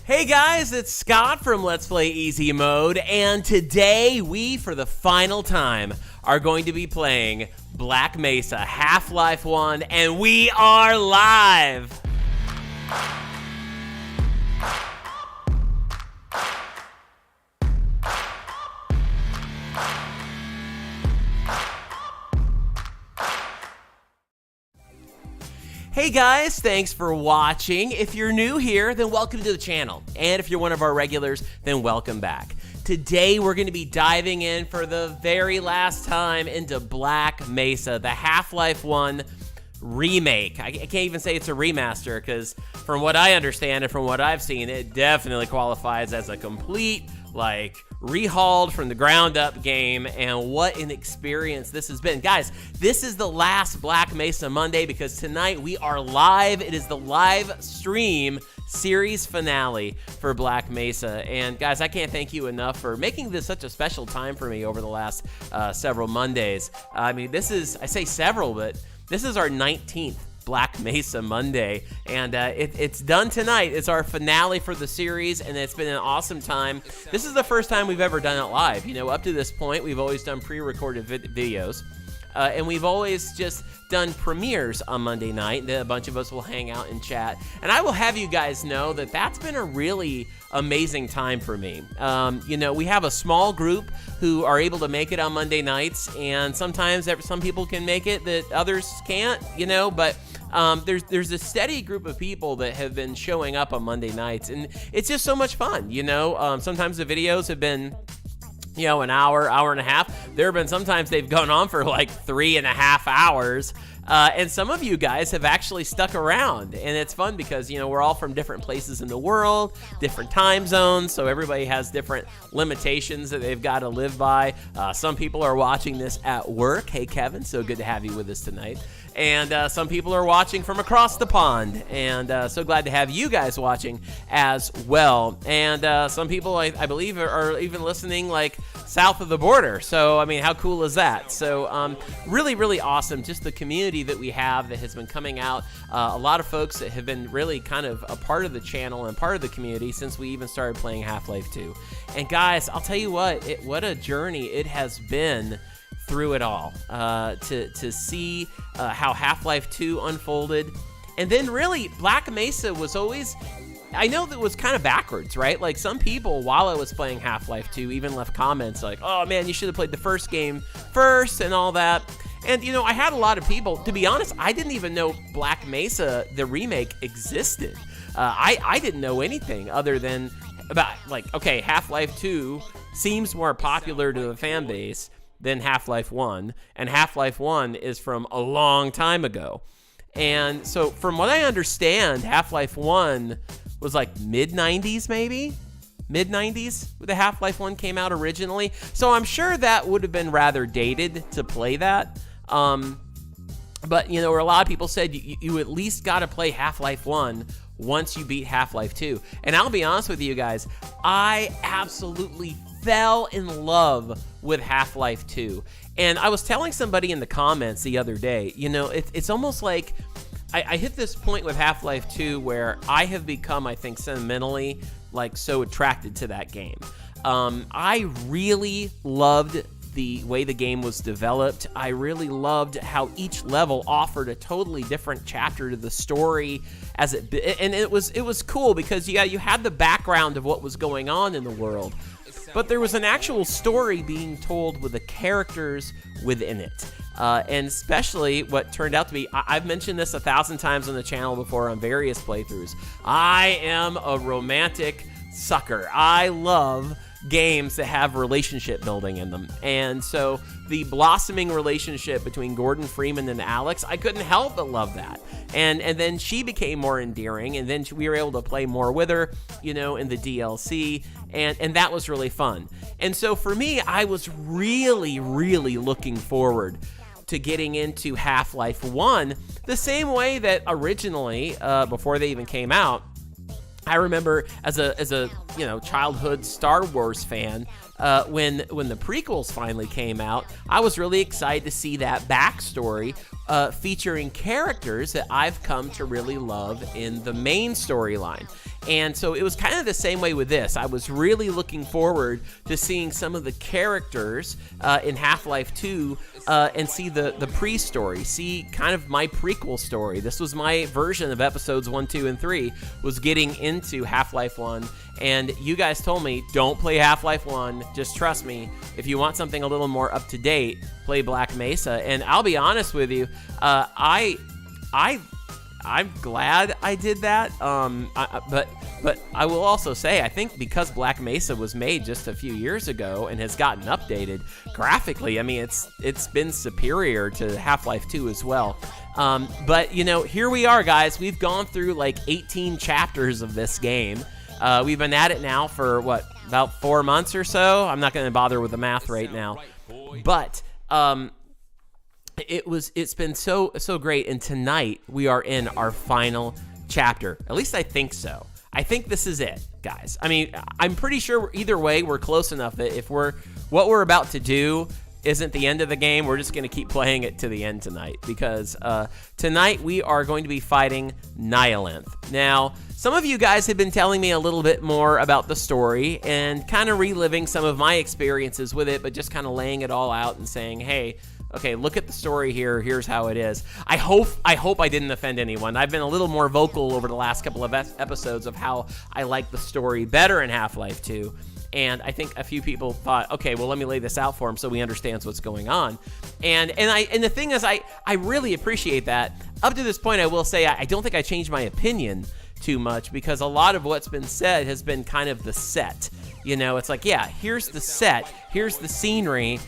Hey guys, it's Scott from Let's Play Easy Mode, and today we, for the final time, are going to be playing Black Mesa Half-Life 1, and we are live! Hey guys, thanks for watching. If you're new here, then welcome to the channel. And if you're one of our regulars, then welcome back. Today we're going to be diving in for the very last time into Black Mesa, the Half-Life 1 remake. I can't even say it's a remaster because from what I understand and from what I've seen, it definitely qualifies as a complete, rehauled from the ground up game, and what an experience this has been. Guys, this is the last Black Mesa Monday because tonight we are live. It is the live stream series finale for Black Mesa, and guys, I can't thank you enough for making this such a special time for me over the last several Mondays. I mean, this is, I say several, but this is our 19th Black Mesa Monday, and it's done tonight. It's our finale for the series, and it's been an awesome time. This is the first time we've ever done it live. You know, up to this point, we've always done pre-recorded videos, and we've always just done premieres on Monday night, and then a bunch of us will hang out and chat. And I will have you guys know that that's been a really amazing time for me. You know, we have a small group who are able to make it on Monday nights, and sometimes some people can make it that others can't, you know, but there's a steady group of people that have been showing up on Monday nights, and it's just so much fun, you know. Sometimes the videos have been, you know, an hour and a half. There have been sometimes they've gone on for like 3.5 hours. And some of you guys have actually stuck around, and it's fun because, you know, we're all from different places in the world, different time zones, so everybody has different limitations that they've got to live by. Some people are watching this at work. Hey, Kevin, so good to have you with us tonight. And some people are watching from across the pond, and so glad to have you guys watching as well. And some people, I believe, are even listening like south of the border. So, I mean, how cool is that? So, really, really awesome. Just the community that we have that has been coming out. A lot of folks that have been really kind of a part of the channel and part of the community since we even started playing Half-Life 2. And guys, I'll tell you what, what a journey it has been through it all, to see how Half-Life 2 unfolded. And then really, Black Mesa was always, I know that it was kind of backwards, right? Like, some people, while I was playing Half-Life 2, even left comments like, oh man, you should have played the first game first and all that. And, you know, I had a lot of people, to be honest, I didn't even know Black Mesa, the remake, existed. I didn't know anything other than about, like, okay, Half-Life 2 seems more popular to the fan base than Half-Life 1, and Half-Life 1 is from a long time ago. And so from what I understand, Half-Life 1 was like mid-90s maybe? Mid-90s the Half-Life 1 came out originally. So I'm sure that would have been rather dated to play that. But, you know, a lot of people said you at least got to play Half-Life 1 once you beat Half-Life 2. And I'll be honest with you guys, I absolutely fell in love with Half-Life 2. And I was telling somebody in the comments the other day, you know, it's almost like I hit this point with Half-Life 2 where I have become, I think, sentimentally, like, so attracted to that game. I really loved the way the game was developed. I really loved how each level offered a totally different chapter to the story, and it was cool because you had the background of what was going on in the world, but there was an actual story being told with the characters within it. And especially what turned out to be, I've mentioned this 1,000 times on the channel before on various playthroughs, I am a romantic sucker. I love games that have relationship building in them. And so the blossoming relationship between Gordon Freeman and Alex, I couldn't help but love that. And then she became more endearing, and then we were able to play more with her, you know, in the DLC, and that was really fun. And so for me, I was really, really looking forward to getting into Half-Life 1 the same way that originally, before they even came out, I remember as a you know, childhood Star Wars fan, when the prequels finally came out, I was really excited to see that backstory featuring characters that I've come to really love in the main storyline. And so it was kind of the same way with this. I was really looking forward to seeing some of the characters in Half-Life 2 and see the pre-story, see kind of my prequel story. This was my version of episodes 1, 2, and 3, was getting into Half-Life 1. And you guys told me, don't play Half-Life 1, just trust me. If you want something a little more up-to-date, play Black Mesa. And I'll be honest with you, I'm glad I did that, but I will also say, I think because Black Mesa was made just a few years ago and has gotten updated graphically, I mean, it's been superior to Half-Life 2 as well. But, you know, here we are, guys. We've gone through like 18 chapters of this game. We've been at it now for, about 4 months or so? I'm not going to bother with the math right now. But it's been so great, and tonight we are in our final chapter. At least I think so. I think this is it, guys. I mean, I'm pretty sure either way we're close enough that if what we're about to do isn't the end of the game, we're just going to keep playing it to the end tonight, because tonight we are going to be fighting Nihilith. Now, some of you guys have been telling me a little bit more about the story and kind of reliving some of my experiences with it, but just kind of laying it all out and saying, hey, okay, look at the story here. Here's how it is. I hope I didn't offend anyone. I've been a little more vocal over the last couple of episodes of how I like the story better in Half-Life 2. And I think a few people thought, okay, well, let me lay this out for him so he understands what's going on. And the thing is, I really appreciate that. Up to this point, I will say I don't think I changed my opinion too much, because a lot of what's been said has been kind of the set. You know, it's like, yeah, here's the set, here's the scenery.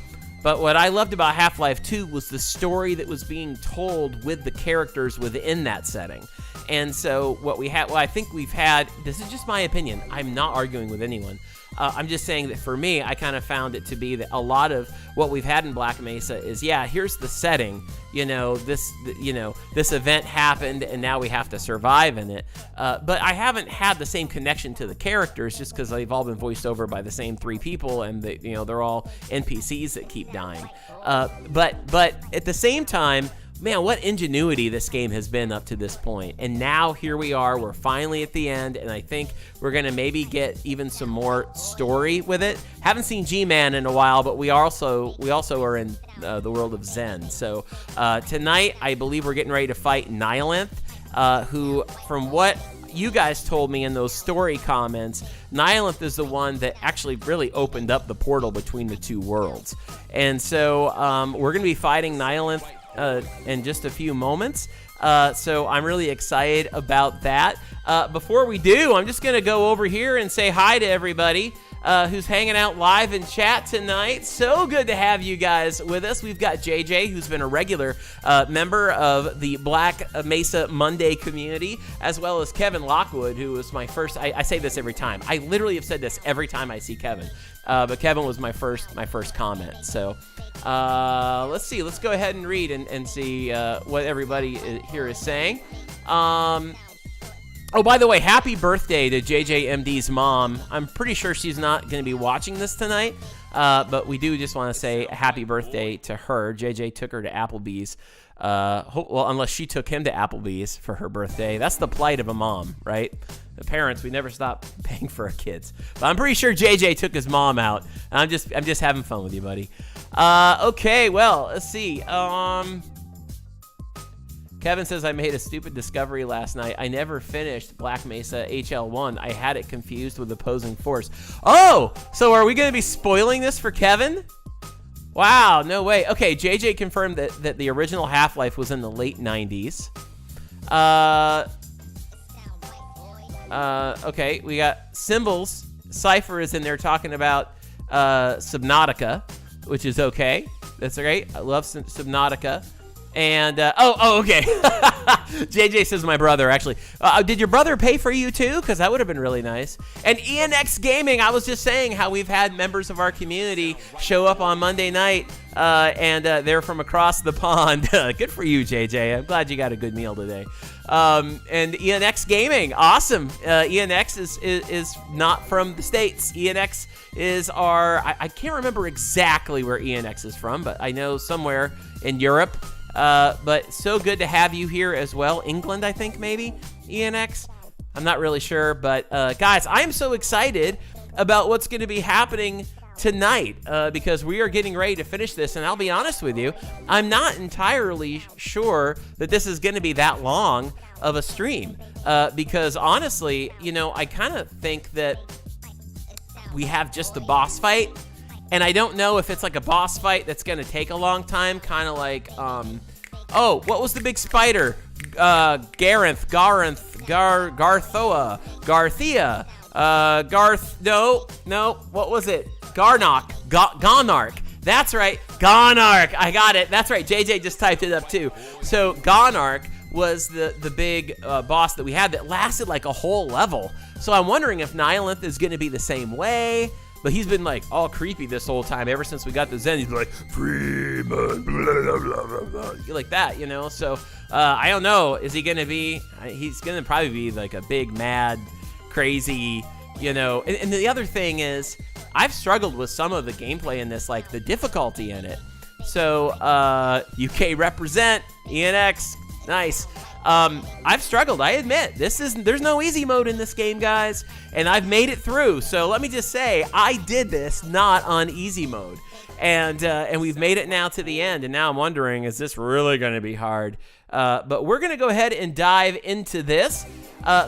But what I loved about Half-Life 2 was the story that was being told with the characters within that setting. And so what I think we've had, this is just my opinion, I'm not arguing with anyone. I'm just saying that for me, I kind of found it to be that a lot of what we've had in Black Mesa is, yeah, here's the setting. This event happened and now we have to survive in it. But I haven't had the same connection to the characters, just because they've all been voiced over by the same 3 people, and they're all NPCs that keep dying. But at the same time, man, what ingenuity this game has been up to this point. And now here we are, we're finally at the end, and I think we're going to maybe get even some more story with it. Haven't seen G-Man in a while, but we also are in the world of Zen. So tonight, I believe we're getting ready to fight Nihilith, who, from what you guys told me in those story comments, Nihilith is the one that actually really opened up the portal between the 2 worlds. And so we're going to be fighting Nihilith in just a few moments. So I'm really excited about that. Before we do, I'm just going to go over here and say hi to everybody who's hanging out live in chat tonight. So good to have you guys with us. We've got JJ, who's been a regular member of the Black Mesa Monday community, as well as Kevin Lockwood, who was my first, I say this every time. I literally have said this every time I see Kevin. But Kevin was my first comment. So let's see. Let's go ahead and read and see what everybody here is saying. Oh, by the way, happy birthday to JJMD's mom. I'm pretty sure she's not going to be watching this tonight, but we do just want to say happy birthday to her. JJ took her to Applebee's. Well, unless she took him to Applebee's for her birthday. That's the plight of a mom, right? The parents, we never stop paying for our kids. But I'm pretty sure JJ took his mom out. I'm just having fun with you, buddy. Okay, well, let's see. Kevin says, I made a stupid discovery last night. I never finished Black Mesa HL1. I had it confused with Opposing Force. Oh, so are we going to be spoiling this for Kevin? Wow, no way. Okay, JJ confirmed that the original Half-Life was in the late 90s. Okay, we got Symbols. Cypher is in there talking about Subnautica, which is okay. That's great. I love Subnautica. And, okay. JJ says my brother, actually. Did your brother pay for you too? Because that would have been really nice. And ENX Gaming, I was just saying how we've had members of our community show up on Monday night, and they're from across the pond. Good for you, JJ. I'm glad you got a good meal today. And ENX Gaming, awesome. ENX is not from the States. ENX is I can't remember exactly where ENX is from, but I know somewhere in Europe. But so good to have you here as well. England, I think, maybe, ENX. I'm not really sure, but guys, I am so excited about what's going to be happening tonight because we are getting ready to finish this, and I'll be honest with you, I'm not entirely sure that this is going to be that long of a stream because honestly, you know, I kind of think that we have just the boss fight, and I don't know if it's like a boss fight that's going to take a long time, kind of like, oh, what was the big spider? Garthia, no, what was it? Gonarch. That's right, Gonarch. I got it. That's right. JJ just typed it up too. So Gonarch was the big boss that we had that lasted like a whole level. So I'm wondering if Nihilith is going to be the same way. But he's been like all creepy this whole time ever since we got the Zen. He's like, Freeman, blah, blah, blah, blah, blah. Like that, you know? So I don't know. Is he going to be, he's going to probably be like a big, mad, crazy, you know? And the other thing is, I've struggled with some of the gameplay in this, like the difficulty in it. So UK represent, ENX, nice. I've struggled, I admit. There's no easy mode in this game, guys, and I've made it through. So let me just say, I did this not on easy mode, and we've made it now to the end. And now I'm wondering, is this really going to be hard? But we're going to go ahead and dive into this.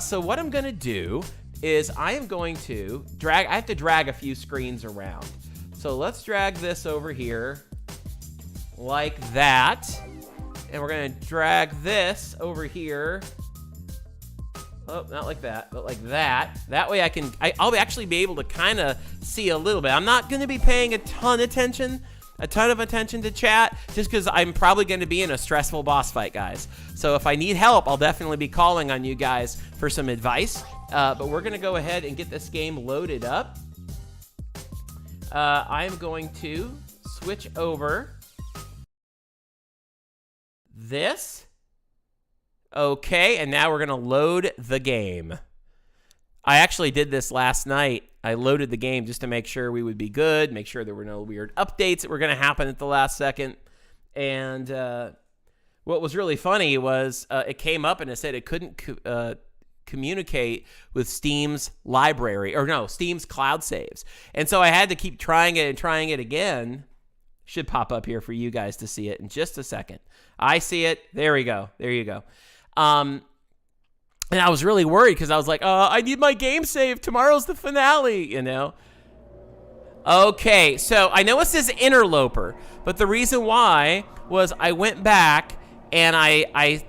So what I'm going to do is I am going to drag. I have to drag a few screens around. So let's drag this over here like that. And we're going to drag this over here. Oh, not like that, but like that. That way I'll actually be able to kind of see a little bit. I'm not going to be paying a ton of attention to chat, just because I'm probably going to be in a stressful boss fight, guys. So if I need help, I'll definitely be calling on you guys for some advice. But we're going to go ahead and get this game loaded up. I'm going to switch over this. Okay, and now we're going to load the game. I actually did this last night. I loaded the game just to make sure we would be good, make sure there were no weird updates that were going to happen at the last second. And what was really funny was it came up and it said it couldn't communicate with Steam's library, or no, Steam's cloud saves. And so I had to keep trying it and trying it again. Should pop up here for you guys to see it in just a second. I see it. There we go. There you go. And I was really worried because I was like, I need my game save. Tomorrow's the finale, you know? Okay, so I know it says interloper, but the reason why was I went back and I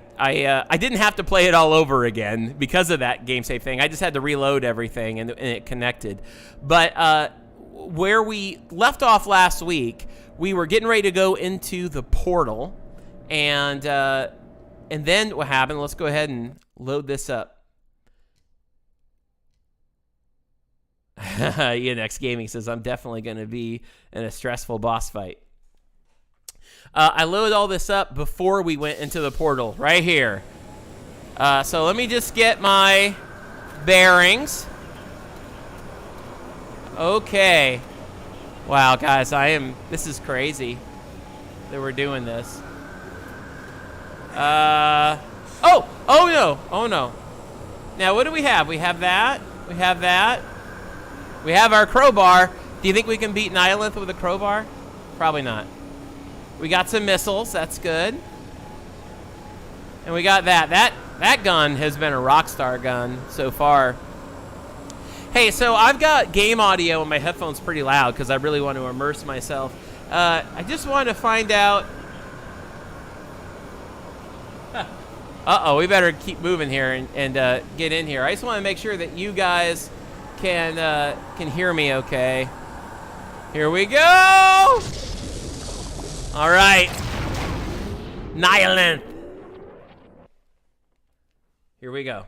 didn't have to play it all over again because of that game save thing. I just had to reload everything and it connected. But where we left off last week, we were getting ready to go into the portal, and then what happened? Let's go ahead and load this up. ENX Gaming says, I'm definitely going to be in a stressful boss fight. I loaded all this up before we went into the portal, right here. So let me just get my bearings. Okay. Wow, guys, this is crazy that we're doing this. Oh no. Now, what do we have? We have that. We have that. We have our crowbar. Do you think we can beat Nihilith with a crowbar? Probably not. We got some missiles. That's good. And we got that. That gun has been a rockstar gun so far. Hey, so I've got game audio and my headphones pretty loud because I really want to immerse myself. I just want to find out. Uh-oh, we better keep moving here and get in here. I just want to make sure that you guys can hear me okay. Here we go! All right. Nihilith. Here we go.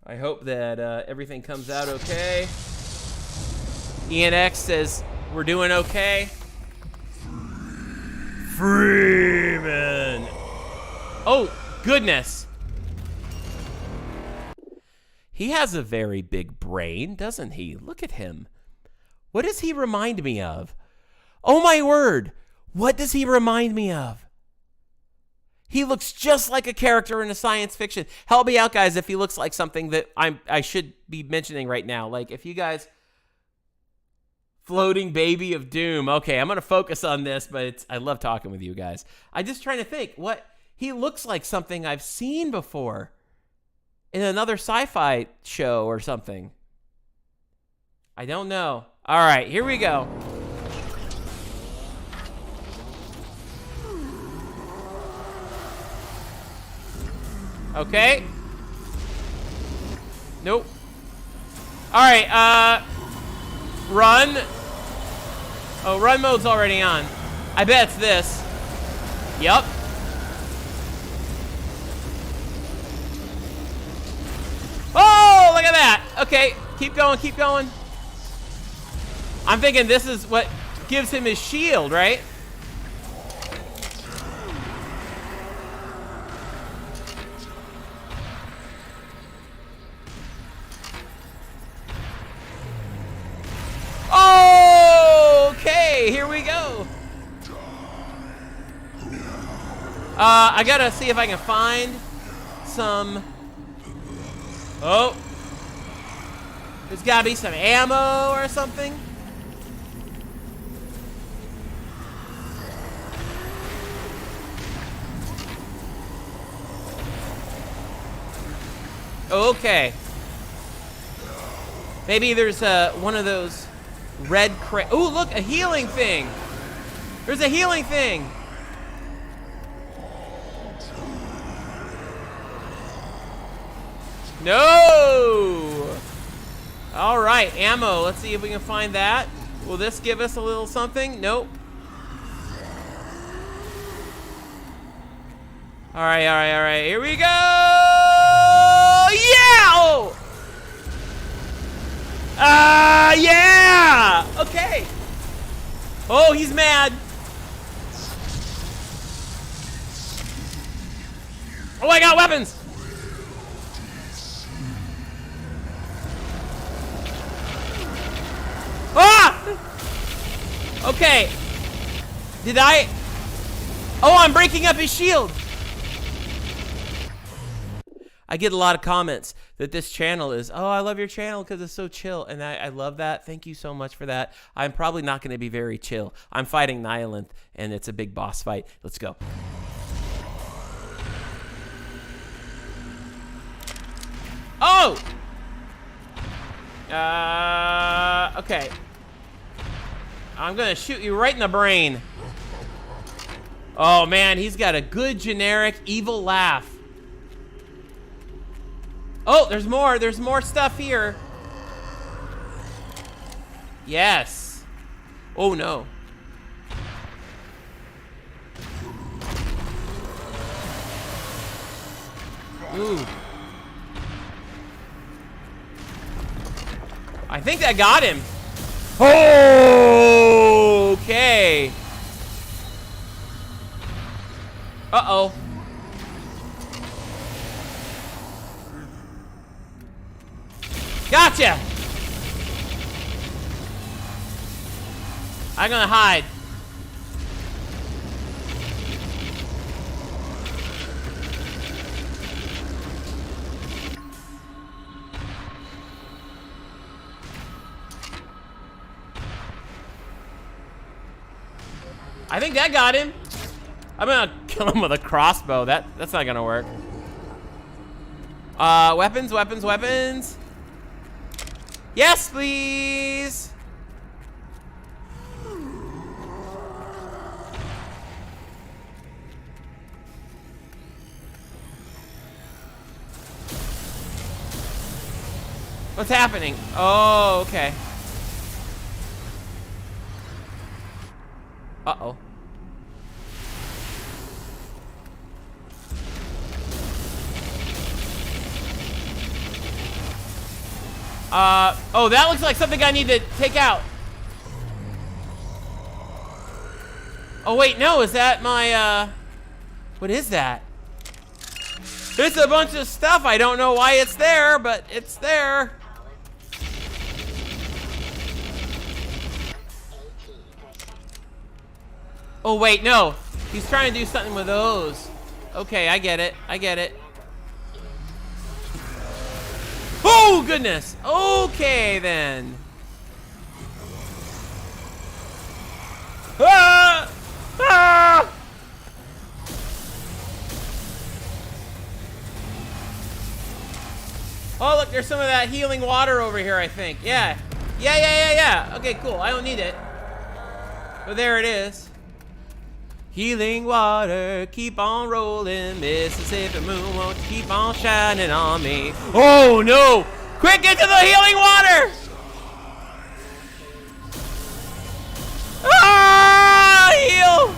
I hope that everything comes out okay. ENX says we're doing okay. Freeman. Oh, goodness. He has a very big brain, doesn't he? Look at him. What does he remind me of? Oh, my word. What does he remind me of? He looks just like a character in a science fiction. Help me out, guys, if he looks like something that I should be mentioning right now. Like, if you guys... Floating baby of doom. Okay, I'm going to focus on this, but I love talking with you guys. I'm just trying to think. What... He looks like something I've seen before in another sci-fi show or something. I don't know. All right, here we go. Okay. Nope. All right, run. Oh, run mode's already on. I bet it's this. Yep. Oh, look at that. Okay, keep going, keep going. I'm thinking this is what gives him his shield, right? Okay, here we go. I gotta see if I can find some... Oh. There's gotta be some ammo or something. Okay. Maybe there's one of those red oh, look, a healing thing. There's a healing thing. No. All right, ammo. Let's see if we can find that. Will this give us a little something? Nope. All right, all right, all right. Here we go. Yeah! Oh! Yeah! Okay. Oh, he's mad. Oh, I got weapons. Ah! Okay. Did I? Oh, I'm breaking up his shield. I get a lot of comments that this channel is, oh, I love your channel because it's so chill. And I love that. Thank you so much for that. I'm probably not going to be very chill. I'm fighting Nihilith, and it's a big boss fight. Let's go. Oh! Okay. I'm going to shoot you right in the brain. Oh, man, he's got a good generic evil laugh. Oh, there's more. There's more stuff here. Yes. Oh, no. Ooh. I think that got him. Oh, okay. Uh-oh. Gotcha! I'm gonna hide. I think that got him. I'm gonna kill him with a crossbow. That's not gonna work. Weapons, weapons, weapons. Yes, please. What's happening? Oh, okay. Uh-oh. Oh, that looks like something I need to take out. Oh, wait, no, is that my, what is that? It's a bunch of stuff. I don't know why it's there, but it's there. Oh, wait, no. He's trying to do something with those. Okay, I get it. I get it. Oh, goodness. Okay, then. Ah! Ah! Oh, look, there's some of that healing water over here, I think. Yeah. Yeah. Okay, cool. I don't need it. But there it is. Healing water, keep on rolling. Mississippi moon won't keep on shining on me. Oh, no. Quick, get to the healing water. Ah, heal.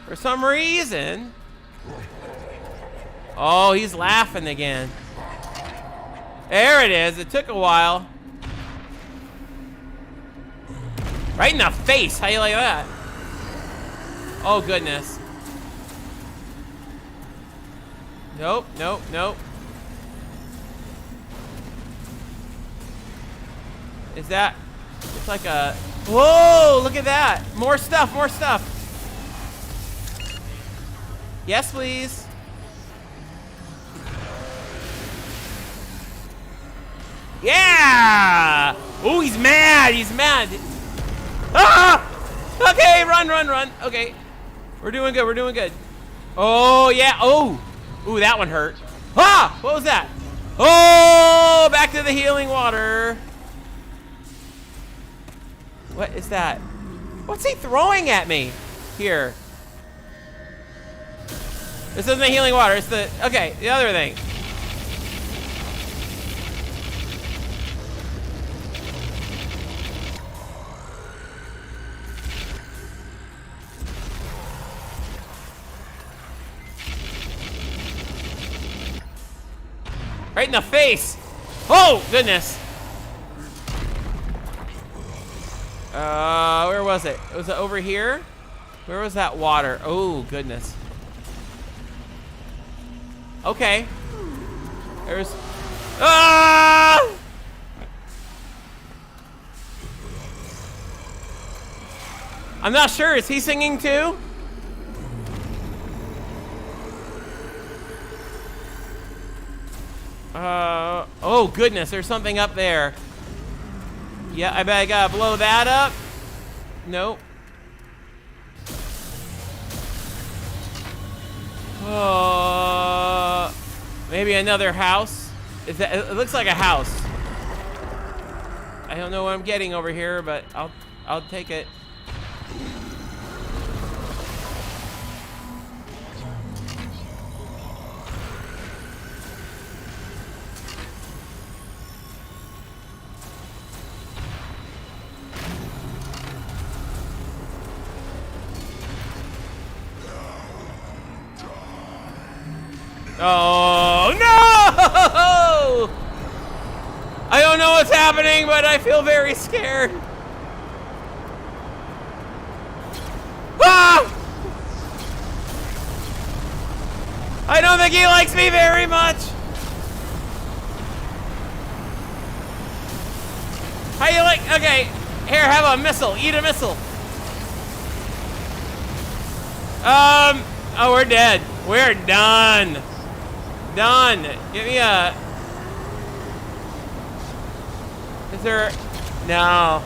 For some reason. Oh, he's laughing again. There it is. It took a while. Right in the face. How you like that? Oh, goodness. Nope. Is that... It's like a... Whoa, look at that. More stuff. Yes, please. Yeah! Oh, he's mad. Ah! Okay, run. Okay. We're doing good. Oh, yeah. Oh. Ooh, that one hurt. Ah! What was that? Oh, back to the healing water. What is that? What's he throwing at me? Here. This isn't the healing water. It's the... Okay, the other thing. Right in the face. Oh, goodness. Where was it? Was it over here? Where was that water? Oh, goodness. Okay. There's... Ah! I'm not sure. Is he singing too? Oh, goodness. There's something up there. Yeah, I bet I gotta blow that up. Nope. Maybe another house. Is that? It looks like a house. I don't know what I'm getting over here, but I'll take it. Oh, no! I don't know what's happening, but I feel very scared. Ah! I don't think he likes me very much. How you like? Okay, here, have a missile. Eat a missile. Oh, we're dead. We're done. Done. Give me a... Is there... No.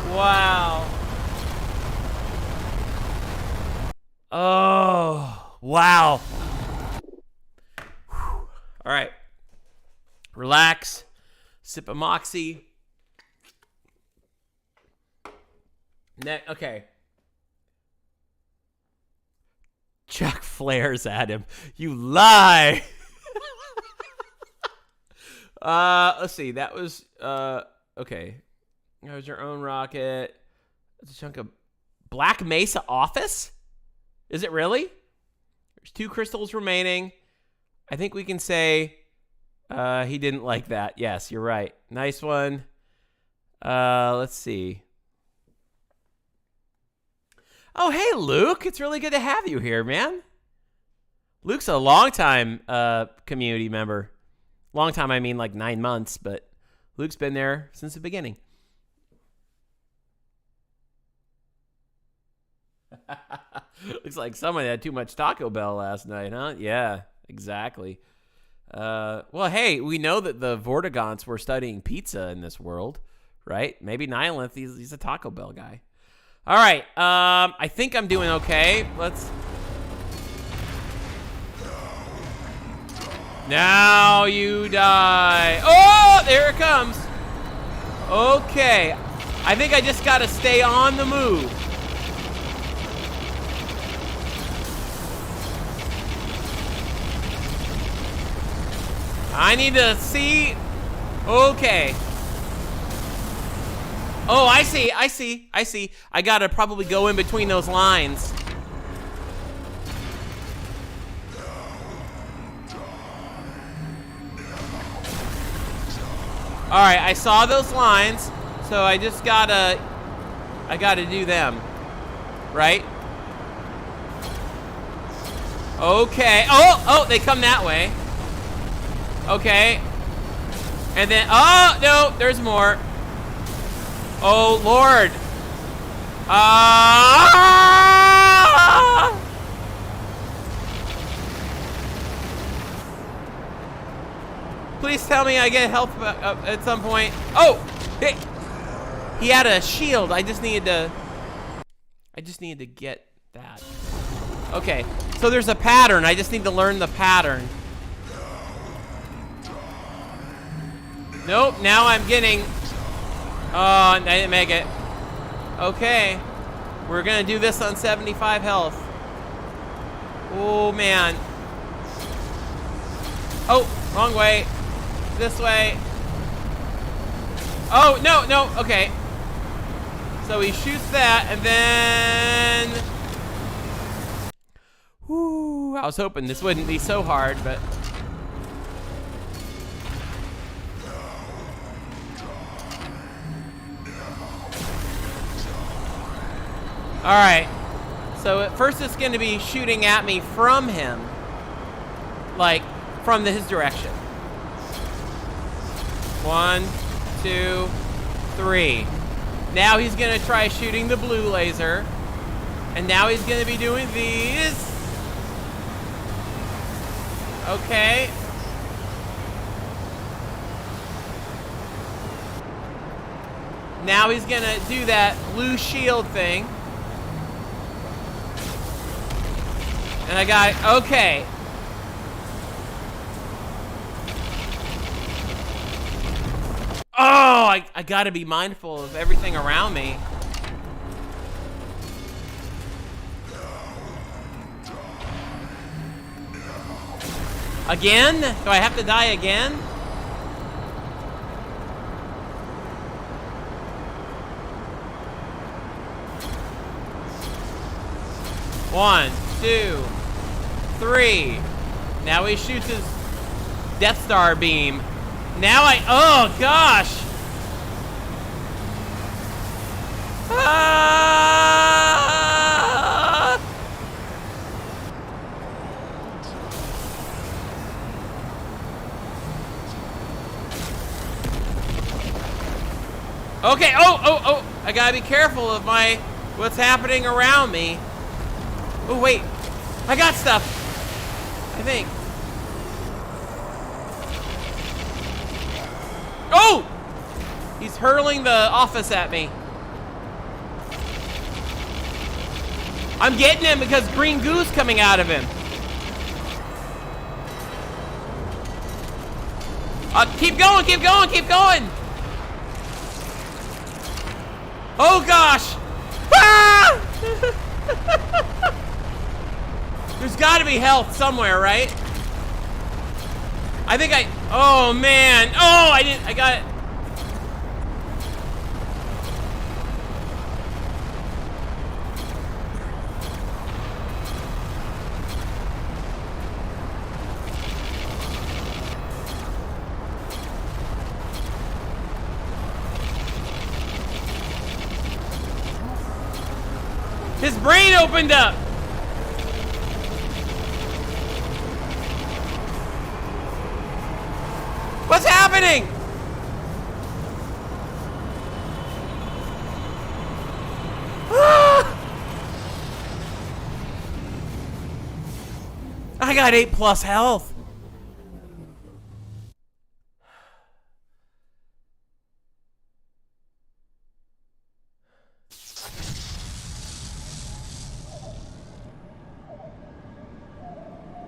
Wow. Oh, wow. All right. Relax. Sip of Moxie. Okay. Chuck flares at him. You lie. Let's see. That was okay. That was your own rocket. It's a chunk of Black Mesa office. Is it really? There's 2 crystals remaining. I think we can say he didn't like that. Yes, you're right. Nice one. Let's see. Oh, hey, Luke. It's really good to have you here, man. Luke's a long-time community member. Long time, I mean like 9 months, but Luke's been there since the beginning. Looks like someone had too much Taco Bell last night, huh? Yeah, exactly. Well, hey, we know that the Vortigaunts were studying pizza in this world, right? Maybe Nihilith, he's a Taco Bell guy. All right, I think I'm doing okay. Let's... Now you die. Oh, there it comes. Okay, I think I just gotta stay on the move. I need to see. Okay. Oh, I see. I gotta probably go in between those lines. All right, I saw those lines, so I just gotta do them, right? Okay. Oh, they come that way. Okay. And then, oh, no, there's more. Oh, Lord. Please tell me I get health at some point. Oh, hey. He had a shield. I just needed to get that. Okay, so there's a pattern. I just need to learn the pattern. Nope, now I'm getting... Oh, I didn't make it. Okay. We're gonna do this on 75 health. Oh, man. Oh, wrong way. This way. Oh, no, okay. So he shoots that, and then... Whoo, I was hoping this wouldn't be so hard, but... All right, so at first it's going to be shooting at me from him, like from his direction. 1, 2, 3. Now he's going to try shooting the blue laser, and now he's going to be doing these. Okay. Now he's going to do that blue shield thing. And I got it. Okay. Oh, I gotta be mindful of everything around me. Again? Do I have to die again? One, 2, 3. Now he shoots his Death Star beam. Now oh gosh. Ah! Okay, oh, I gotta be careful of what's happening around me. Oh, wait. I got stuff. I think. Oh! He's hurling the office at me. I'm getting him because green goo's coming out of him. Keep going, keep going, keep going. Oh, gosh. Ah! There's There's got to be health somewhere, right? I think I... Oh, man. Oh, I got it. His brain opened up. What's happening? I got 8+ health.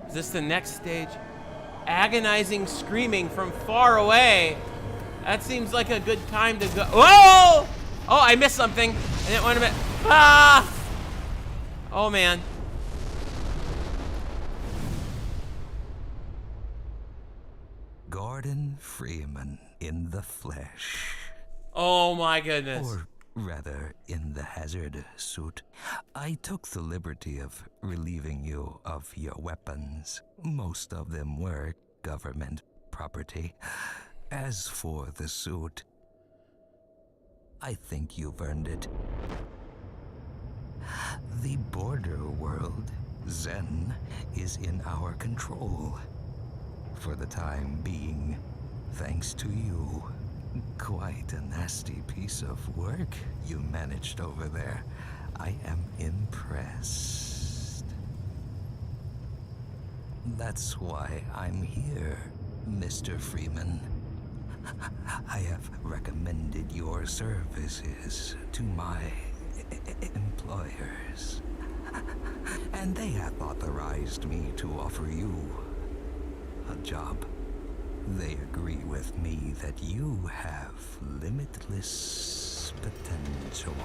Is this the next stage? Agonizing screaming from far away. That seems like a good time to go. Whoa! Oh, I missed something. I didn't want to miss. Ah! Oh, man. Gordon Freeman in the flesh. Oh, my goodness. Or rather, in the hazard suit. I took the liberty of relieving you of your weapons. Most of them were government property. As for the suit, I think you've earned it. The border world, Zen, is in our control. For the time being, thanks to you. Quite a nasty piece of work you managed over there. I am impressed. That's why I'm here, Mr. Freeman. I have recommended your services to my employers. And they have authorized me to offer you a job. They agree with me that you have limitless potential.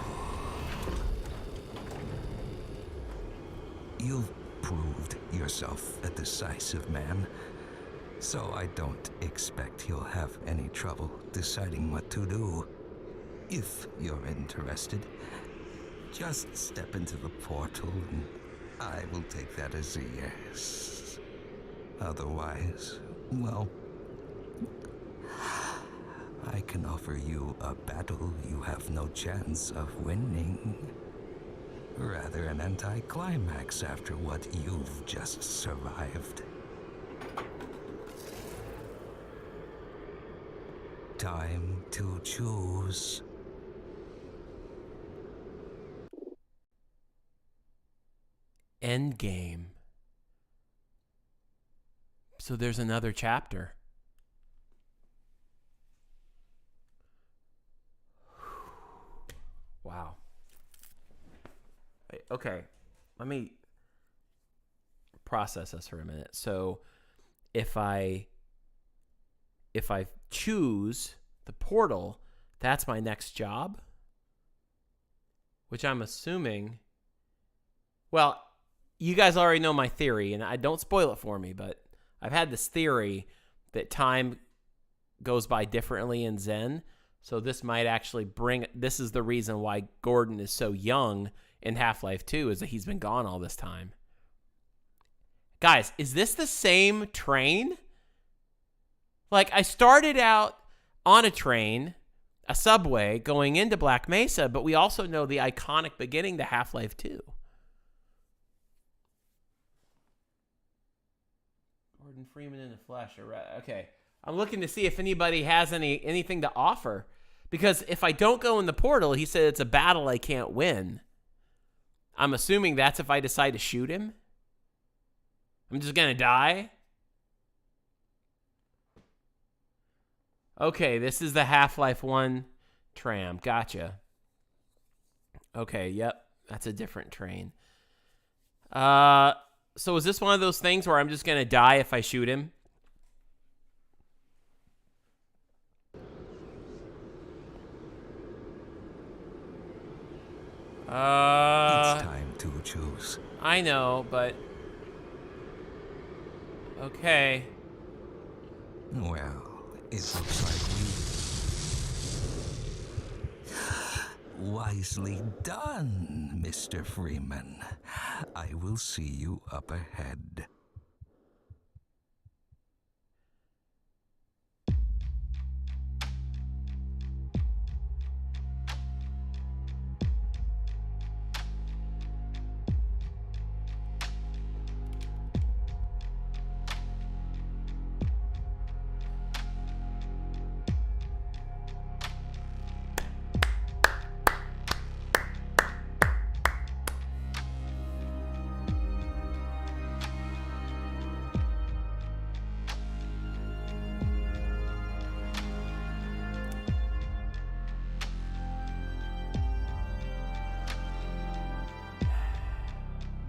You've proved yourself a decisive man, so I don't expect you'll have any trouble deciding what to do. If you're interested, just step into the portal and I will take that as a yes. Otherwise, well, I can offer you a battle you have no chance of winning. Rather an anticlimax after what you've just survived. Time to choose. Endgame. So there's another chapter. Wow. Okay, let me process this for a minute. So if I choose the portal, that's my next job, which I'm assuming, well, you guys already know my theory, and I don't spoil it for me, but I've had this theory that time goes by differently in Zen. So this might actually this is the reason why Gordon is so young in Half-Life 2, is that he's been gone all this time. Guys, is this the same train? Like, I started out on a train, a subway, going into Black Mesa, but we also know the iconic beginning to Half-Life 2. Gordon Freeman in the flesh. Okay. I'm looking to see if anybody has anything to offer. Because if I don't go in the portal, he said it's a battle I can't win. I'm assuming that's if I decide to shoot him. I'm just going to die. Okay, this is the Half-Life 1 tram. Gotcha. Okay, yep. That's a different train. So is this one of those things where I'm just going to die if I shoot him? It's time to choose. I know, but Okay. Well, it looks like we... Wisely done, Mr. Freeman. I will see you up ahead.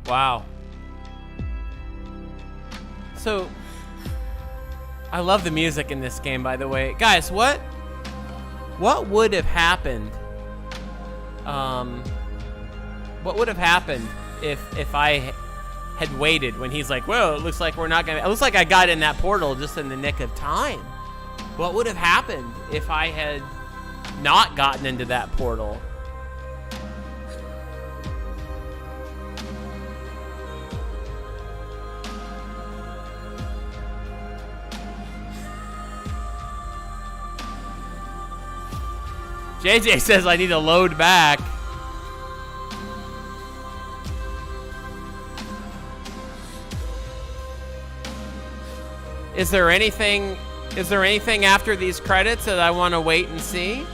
Wow. So, I love the music in this game, by the way. Guys, what would have happened? What would have happened if I had waited when he's like, well, it looks like we're not gonna, it looks like I got in that portal just in the nick of time. What would have happened if I had not gotten into that portal? JJ says I need to load back. Is there anything after these credits that I want to wait and see?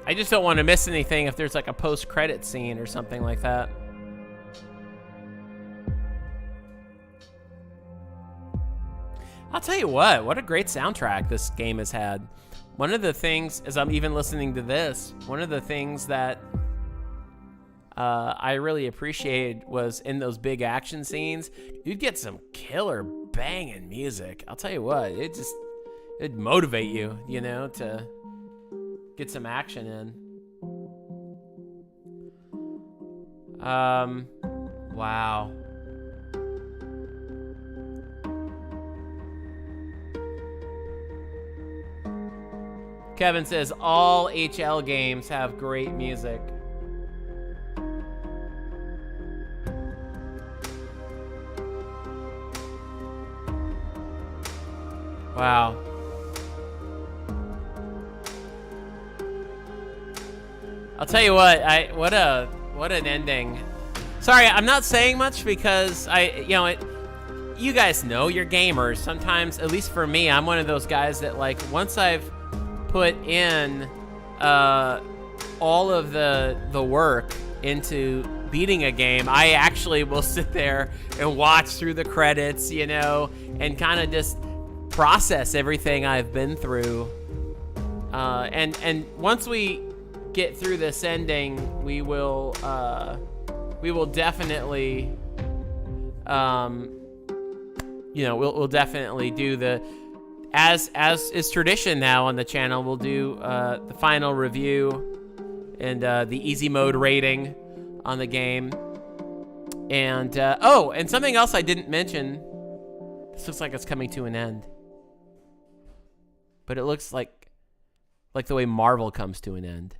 I just don't want to miss anything if there's like a post-credit scene or something like that. I'll tell you what a great soundtrack this game has had. One of the things, as I'm even listening to this, one of the things that I really appreciated was in those big action scenes, you'd get some killer banging music. I'll tell you what, it'd motivate you, you know, to get some action in. Wow. Kevin says all HL games have great music. Wow. I'll tell you what, what an ending. Sorry, I'm not saying much because you guys know, you're gamers. Sometimes, at least for me, I'm one of those guys that, like, once I've put in all of the work into beating a game, I actually will sit there and watch through the credits, you know, and kind of just process everything I've been through. And once we get through this ending, we will definitely, we'll definitely do the, as is tradition now on the channel, we'll do the final review and the easy mode rating on the game. And and something else I didn't mention. This looks like it's coming to an end, but it looks like the way Marvel comes to an end.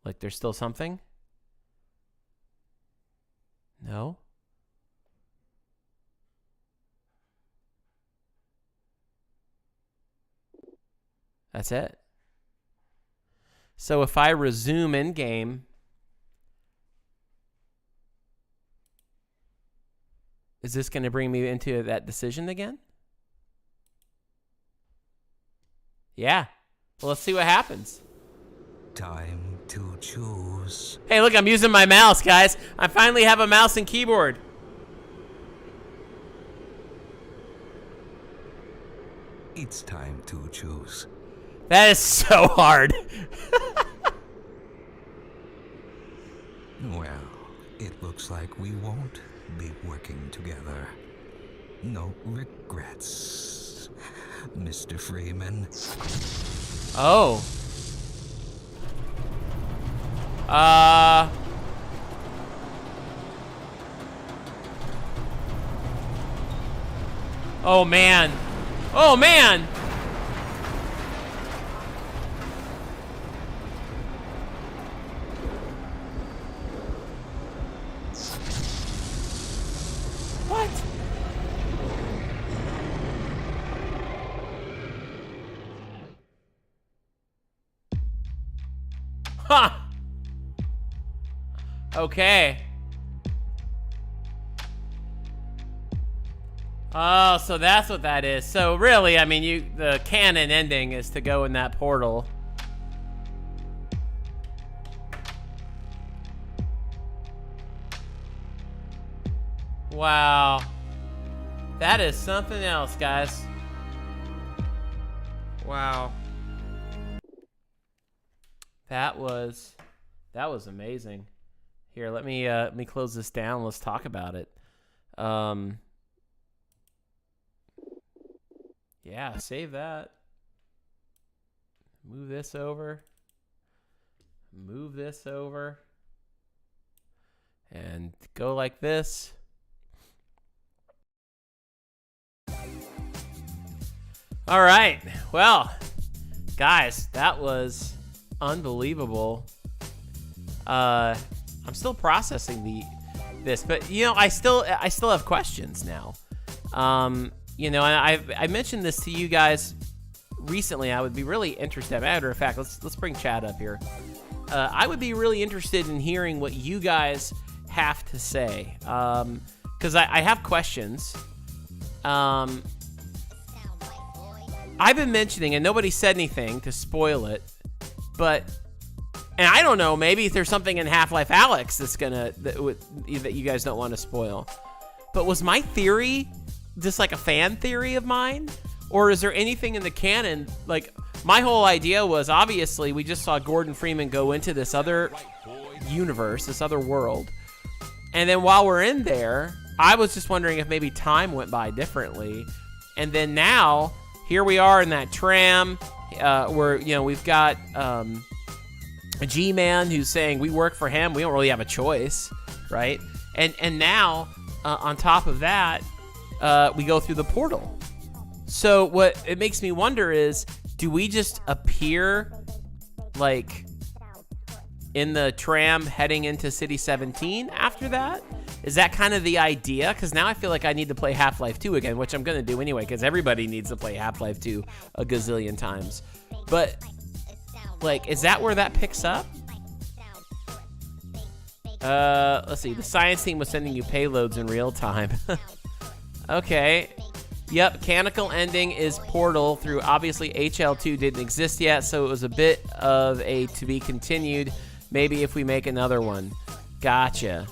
Like there's still something? No? That's it. So if I resume in game, is this going to bring me into that decision again? Yeah. Well, let's see what happens. Time to choose. Hey, look, I'm using my mouse, guys. I finally have a mouse and keyboard. It's time to choose. That is so hard. Well, it looks like we won't be working together. No regrets, Mr. Freeman. Oh. Oh, man. Oh, man. What? Huh. Okay. Oh, so that's what that is. So really, I mean, the canon ending is to go in that portal. Wow. That is something else, guys. Wow. That was amazing. Here, let me close this down. Let's talk about it. Yeah, save that. Move this over. Move this over. And go like this. All right. Well, guys, that was unbelievable. I'm still processing this, but you know, I still have questions now. You know, and I mentioned this to you guys recently. I would be really interested. Matter of fact, let's bring Chad up here. I would be really interested in hearing what you guys have to say, because I have questions. I've been mentioning, and nobody said anything to spoil it, but, and I don't know, maybe if there's something in Half-Life Alyx that's that you guys don't want to spoil. But was my theory just like a fan theory of mine? Or is there anything in the canon? Like, my whole idea was, obviously, we just saw Gordon Freeman go into this other universe, this other world. And then while we're in there, I was just wondering if maybe time went by differently. And then now, here we are in that tram, where, you know, we've got a G-Man who's saying we work for him. We don't really have a choice, right? And now, on top of that, we go through the portal. So what it makes me wonder is, do we just appear like in the tram heading into City 17 after that? Is that kind of the idea? Because now I feel like I need to play Half-Life 2 again, which I'm going to do anyway, because everybody needs to play Half-Life 2 a gazillion times. But, like, is that where that picks up? Let's see. The science team was sending you payloads in real time. Okay. Yep, canonical ending is portal through, obviously HL2 didn't exist yet, so it was a bit of a to be continued. Maybe if we make another one. Gotcha.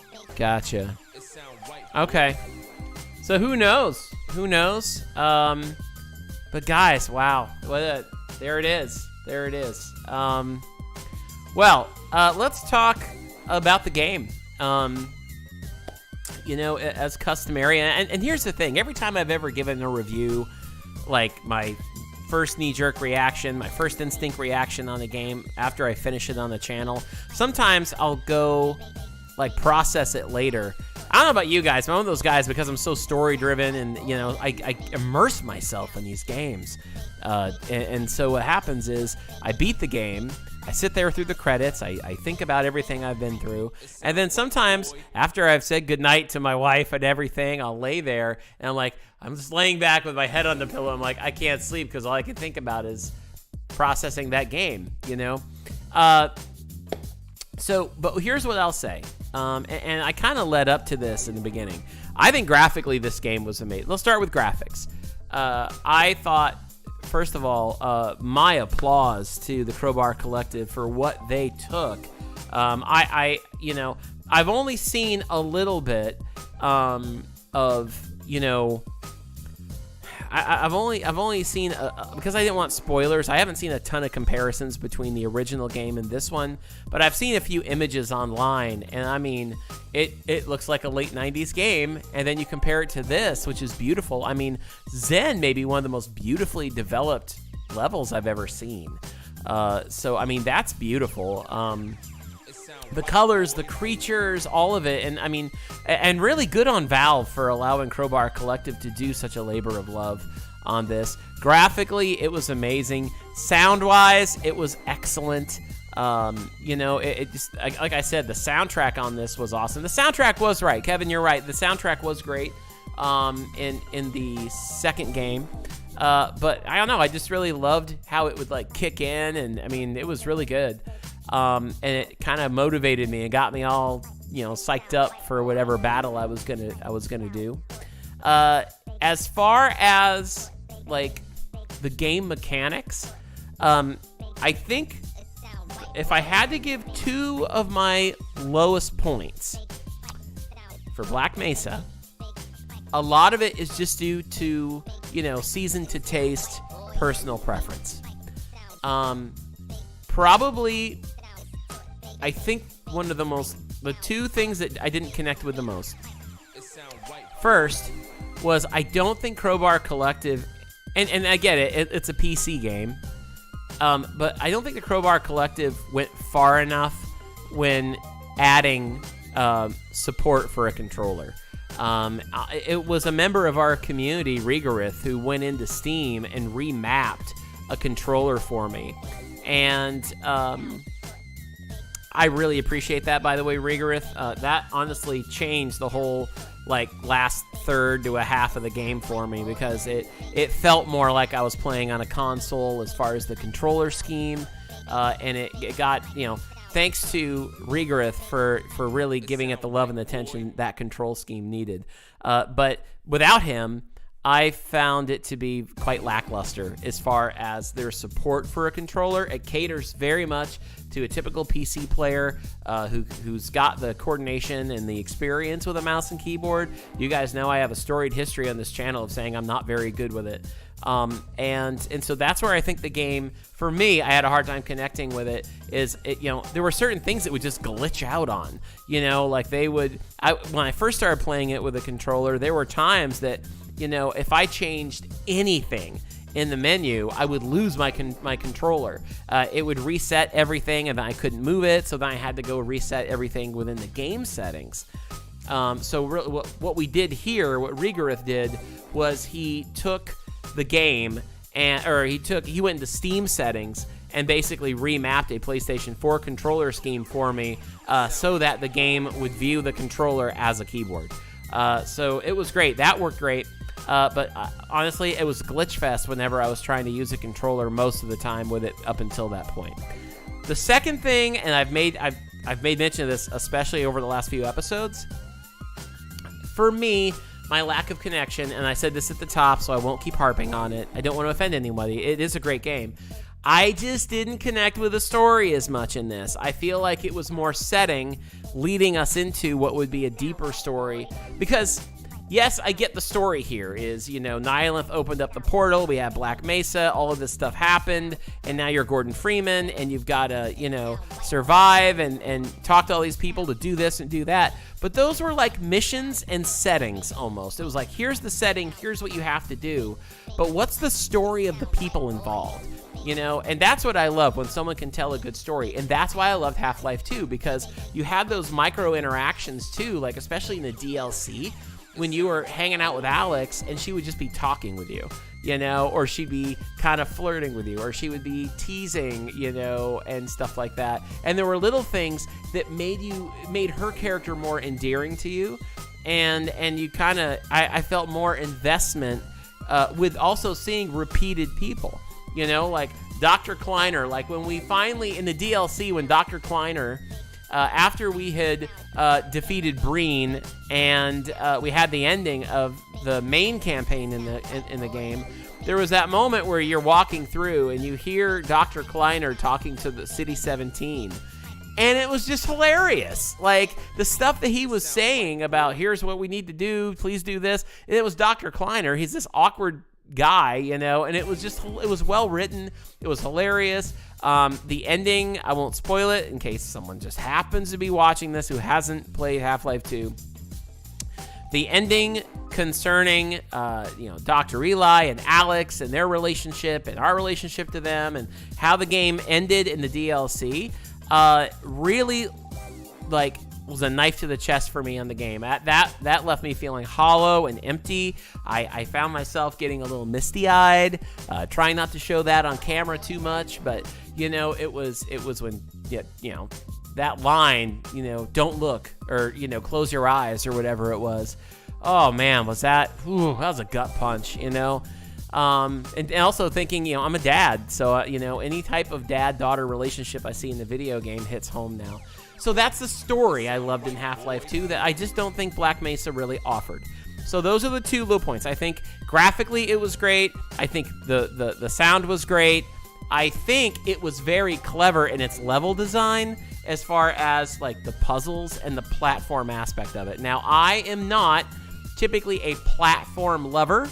Okay. So who knows? Who knows? But guys, wow. There it is. Well, let's talk about the game. You know, as customary, and here's the thing. Every time I've ever given a review, like my first knee-jerk reaction, my first instinct reaction on a game after I finish it on the channel, sometimes I'll go, like, process it later. I don't know about you guys, but I'm one of those guys, because I'm so story-driven, and, you know, I immerse myself in these games. And so what happens is, I beat the game, I sit there through the credits, I think about everything I've been through, and then sometimes, after I've said goodnight to my wife and everything, I'll lay there, and I'm just laying back with my head on the pillow. I'm like, I can't sleep, because all I can think about is processing that game, you know? But here's what I'll say, and I kind of led up to this in the beginning. I think graphically this game was amazing. Let's start with graphics. I thought, first of all, my applause to the Crowbar Collective for what they took. You know, I've only seen a little bit of, you know, I've only seen because I didn't want spoilers. I haven't seen a ton of comparisons between the original game and this one, but I've seen a few images online, and I mean, it looks like a late '90s game, and then you compare it to this, which is beautiful. I mean, Zen may be one of the most beautifully developed levels I've ever seen. So I mean, that's beautiful. The colors, the creatures, all of it, and I mean, and really good on Valve for allowing Crowbar Collective to do such a labor of love on this. Graphically, it was amazing. Sound-wise, it was excellent. You know, it just, like I said, the soundtrack on this was awesome. The soundtrack was right. Kevin, you're right. The soundtrack was great in the second game. But I don't know. I just really loved how it would like kick in, and I mean, it was really good. And it kind of motivated me and got me all, you know, psyched up for whatever battle I was gonna do. As far as like the game mechanics, I think if I had to give 2 of my lowest points for Black Mesa, a lot of it is just due to, you know, season to taste, personal preference. Probably, I think the 2 things that I didn't connect with the most. First was I don't think Crowbar Collective, and I get it, it's a PC game, but I don't think the Crowbar Collective went far enough when adding support for a controller. It was a member of our community, Rigorith, who went into Steam and remapped a controller for me. And I really appreciate that, by the way, Rigorith. That honestly changed the whole like last third to a half of the game for me, because it felt more like I was playing on a console as far as the controller scheme. And it got, you know, thanks to Rigorith for really giving it the love and the attention that control scheme needed. But without him, I found it to be quite lackluster as far as their support for a controller. It caters very much to a typical PC player who's got the coordination and the experience with a mouse and keyboard. You guys know I have a storied history on this channel of saying I'm not very good with it. And so that's where I think the game, for me, I had a hard time connecting with it, you know, there were certain things that would just glitch out on, you know, like when I first started playing it with a controller, there were times that, you know, if I changed anything in the menu, I would lose my controller. It would reset everything, and then I couldn't move it, so then I had to go reset everything within the game settings. So what we did here, what Rigorith did, was he took the game he went into Steam settings and basically remapped a PlayStation 4 controller scheme for me, so that the game would view the controller as a keyboard. So it was great. That worked great. But honestly, it was glitch fest whenever I was trying to use a controller most of the time with it up until that point. The second thing, and I've made mention of this, especially over the last few episodes, for me, my lack of connection, and I said this at the top, so I won't keep harping on it. I don't want to offend anybody. It is a great game. I just didn't connect with the story as much in this. I feel like it was more setting, leading us into what would be a deeper story. Because, yes, I get the story here is, you know, Nihilith opened up the portal, we had Black Mesa, all of this stuff happened, and now you're Gordon Freeman, and you've got to, you know, survive and talk to all these people to do this and do that. But those were like missions and settings almost. It was like, here's the setting, here's what you have to do, but what's the story of the people involved? You know, and that's what I love, when someone can tell a good story. And that's why I loved Half-Life 2, because you had those micro interactions too, like especially in the DLC, when you were hanging out with Alex and she would just be talking with you, you know, or she'd be kind of flirting with you, or she would be teasing, you know, and stuff like that. And there were little things that made her character more endearing to you. And you kind of, I felt more investment with also seeing repeated people, you know, like Dr. Kleiner, like when we finally, in the DLC, when Dr. Kleiner, after we had defeated Breen and we had the ending of the main campaign in the game, there was that moment where you're walking through and you hear Dr. Kleiner talking to the City 17. And it was just hilarious. Like, the stuff that he was saying about, here's what we need to do, please do this. And it was Dr. Kleiner. He's this awkward guy, you know, and it was well written. It was hilarious. The ending, I won't spoil it in case someone just happens to be watching this who hasn't played Half-Life 2. The ending concerning, Dr. Eli and Alex and their relationship and our relationship to them and how the game ended in the DLC, really, like, was a knife to the chest for me on the game. That left me feeling hollow and empty. I found myself getting a little misty-eyed, trying not to show that on camera too much, but, you know, it was when, that line, don't look, or, close your eyes, or whatever it was. Oh, man, that was a gut punch, and also thinking, I'm a dad, so, any type of dad-daughter relationship I see in the video game hits home now. So that's the story I loved in Half-Life 2 that I just don't think Black Mesa really offered. So those are the two low points. I think graphically it was great. I think the sound was great. I think it was very clever in its level design as far as like the puzzles and the platform aspect of it. Now, I am not typically a platform lover,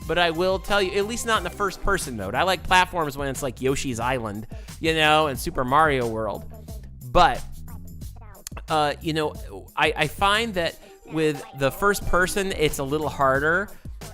but I will tell you, at least not in the first person mode. I like platforms when it's like Yoshi's Island, and Super Mario World. But I find that with the first person, it's a little harder.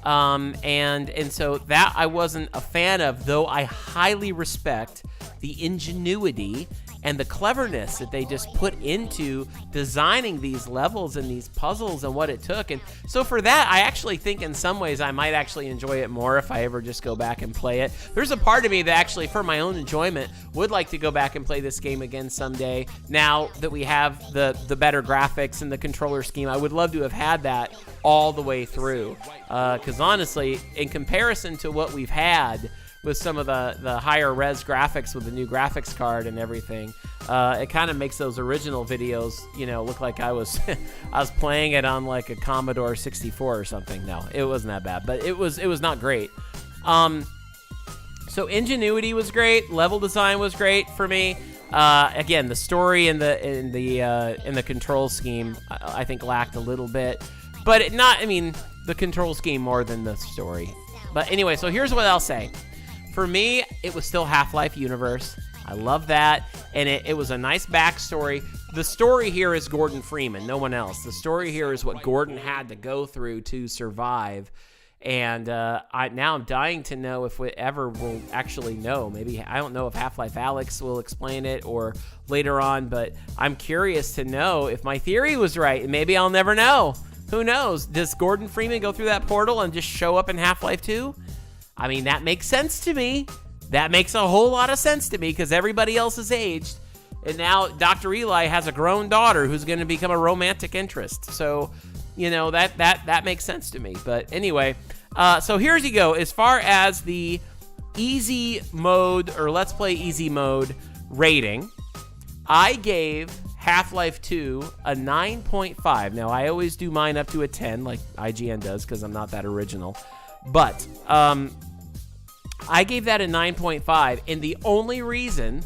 And so that I wasn't a fan of, though I highly respect the ingenuity and the cleverness that they just put into designing these levels and these puzzles and what it took. And so for that, I actually think in some ways I might actually enjoy it more if I ever just go back and play it. There's a part of me that actually, for my own enjoyment, would like to go back and play this game again someday. Now that we have the better graphics and the controller scheme, I would love to have had that all the way through. Because honestly, in comparison to what we've had with some of the higher res graphics with the new graphics card and everything, it kind of makes those original videos, look like I was I was playing it on like a Commodore 64 or something. No, it wasn't that bad, but it was not great. So ingenuity was great, level design was great for me. Again, the story and the control scheme I think lacked a little bit, but the control scheme more than the story. But anyway, so here's what I'll say. For me, it was still Half-Life universe. I love that, and it was a nice backstory. The story here is Gordon Freeman, no one else. The story here is what Gordon had to go through to survive, and I'm dying to know if we ever will actually know. Maybe, I don't know if Half-Life Alyx will explain it or later on, but I'm curious to know if my theory was right, and maybe I'll never know. Who knows? Does Gordon Freeman go through that portal and just show up in Half-Life 2? That makes sense to me. That makes a whole lot of sense to me because everybody else is aged. And now Dr. Eli has a grown daughter who's going to become a romantic interest. So, that makes sense to me. But anyway, so here's you go. As far as the easy mode or Let's Play easy mode rating, I gave Half-Life 2 a 9.5. Now, I always do mine up to a 10 like IGN does because I'm not that original. But I gave that a 9.5, and the only reason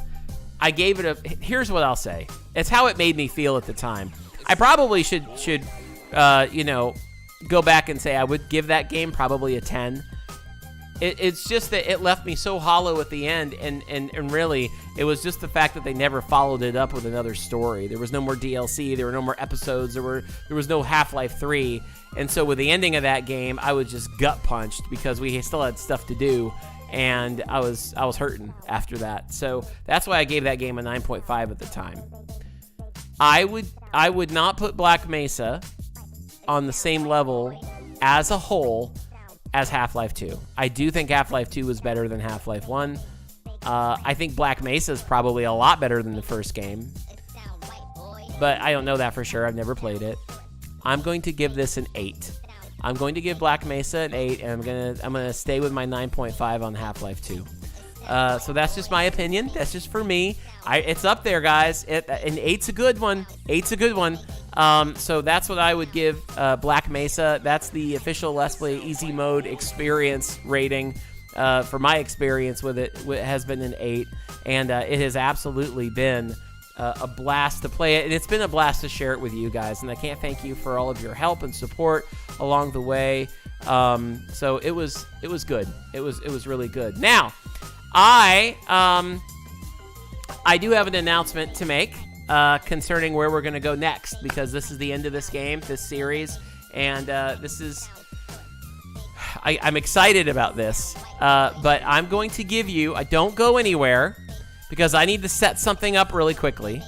I gave it here's what I'll say. It's how it made me feel at the time. I probably should go back and say I would give that game probably a 10. It's just that it left me so hollow at the end, and really, it was just the fact that they never followed it up with another story. There was no more DLC, there were no more episodes, there was no Half-Life 3, and so with the ending of that game, I was just gut punched because we still had stuff to do, and I was hurting after that. So that's why I gave that game a 9.5 at the time. I would not put Black Mesa on the same level as a whole as Half-Life 2. I do think Half-Life 2 was better than Half-Life 1. I think Black Mesa is probably a lot better than the first game, but I don't know that for sure. I've never played it. I'm going to give this an 8. I'm going to give Black Mesa an 8, and I'm gonna stay with my 9.5 on Half-Life 2. So that's just my opinion. That's just for me. It's up there, guys. And 8's a good one. 8's a good one. So that's what I would give Black Mesa. That's the official Let's Play Easy Mode experience rating. For my experience with it, has been an 8, and it has absolutely been a blast to play it, and it's been a blast to share it with you guys, and I can't thank you for all of your help and support along the way. So it was good. It was really good. Now, I do have an announcement to make concerning where we're going to go next, because this is the end of this game, this series, and this is... I'm excited about this, but I'm going to give you... don't go anywhere, because I need to set something up really quickly,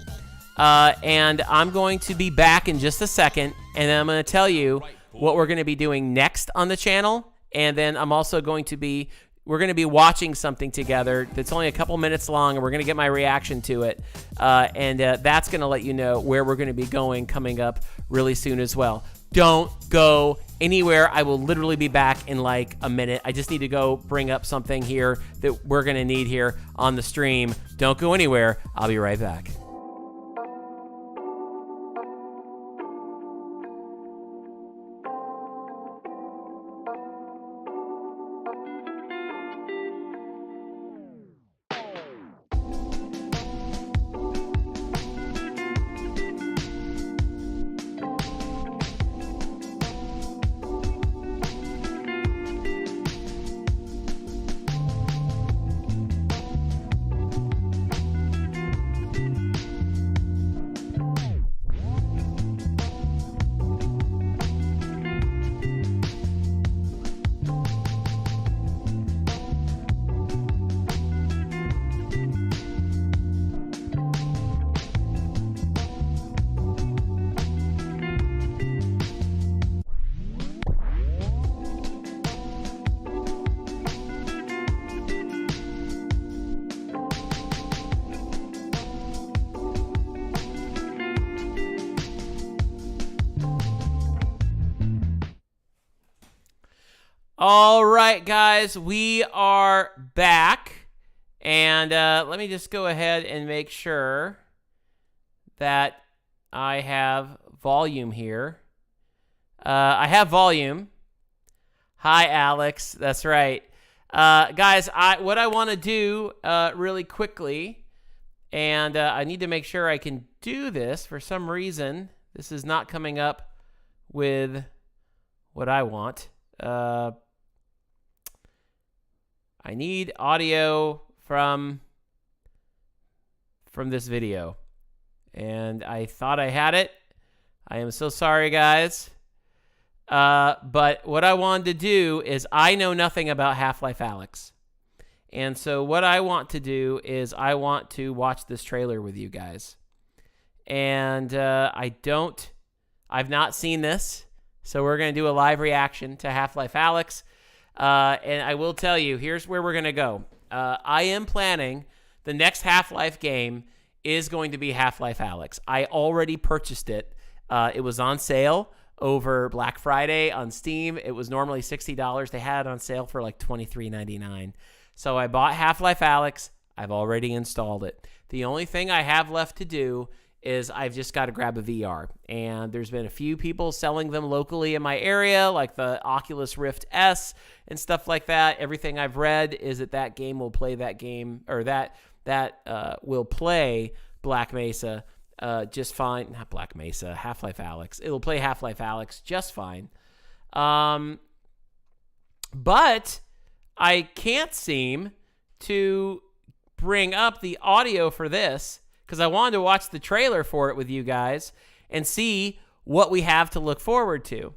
and I'm going to be back in just a second, and then I'm going to tell you what we're going to be doing next on the channel, and then I'm also going to be... we're going to be watching something together that's only a couple minutes long, and we're going to get my reaction to it, and that's going to let you know where we're going to be going coming up really soon as well. Don't go anywhere. I will literally be back in like a minute. I just need to go bring up something here that we're going to need here on the stream. Don't go anywhere. I'll be right back. All right, guys, we are back, and let me just go ahead and make sure that I have volume here. I have volume. Hi, Alex. That's right. Guys, what I want to do really quickly, and I need to make sure I can do this. For some reason, this is not coming up with what I want. I need audio from this video, and I thought I had it. I am so sorry, guys. But what I wanted to do is, I know nothing about Half-Life Alyx, and so what I want to do is I want to watch this trailer with you guys, and I've not seen this, so we're going to do a live reaction to Half-Life Alyx. And I will tell you, here's where we're going to go. I am planning the next Half-Life game is going to be Half-Life Alyx. I already purchased it. It was on sale over Black Friday on Steam. It was normally $60. They had it on sale for like $23.99. So I bought Half-Life Alyx. I've already installed it. The only thing I have left to do is I've just got to grab a VR. And there's been a few people selling them locally in my area, like the Oculus Rift S and stuff like that. Everything I've read is that game will play that game, or that will play Black Mesa just fine. Not Black Mesa, Half-Life Alyx. It'll play Half-Life Alyx just fine. But I can't seem to bring up the audio for this, because I wanted to watch the trailer for it with you guys and see what we have to look forward to.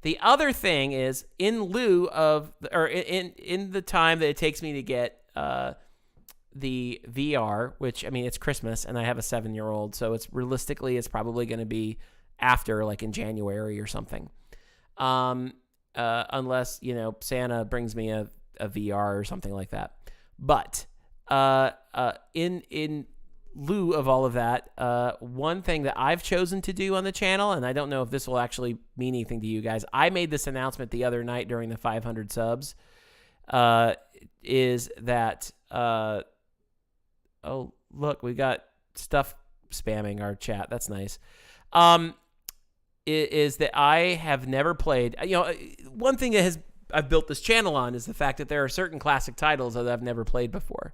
The other thing is, in lieu of, or in the time that it takes me to get the VR, which, I mean, it's Christmas and I have a 7-year-old, so it's probably going to be after, like in January or something. Unless, Santa brings me a VR or something like that. But in lieu of all of that, one thing that I've chosen to do on the channel, and I don't know if this will actually mean anything to you guys, I made this announcement the other night during the 500 subs, is that, oh, look, we got stuff spamming our chat. That's nice. Is that I have never played, one thing that I've built this channel on is the fact that there are certain classic titles that I've never played before.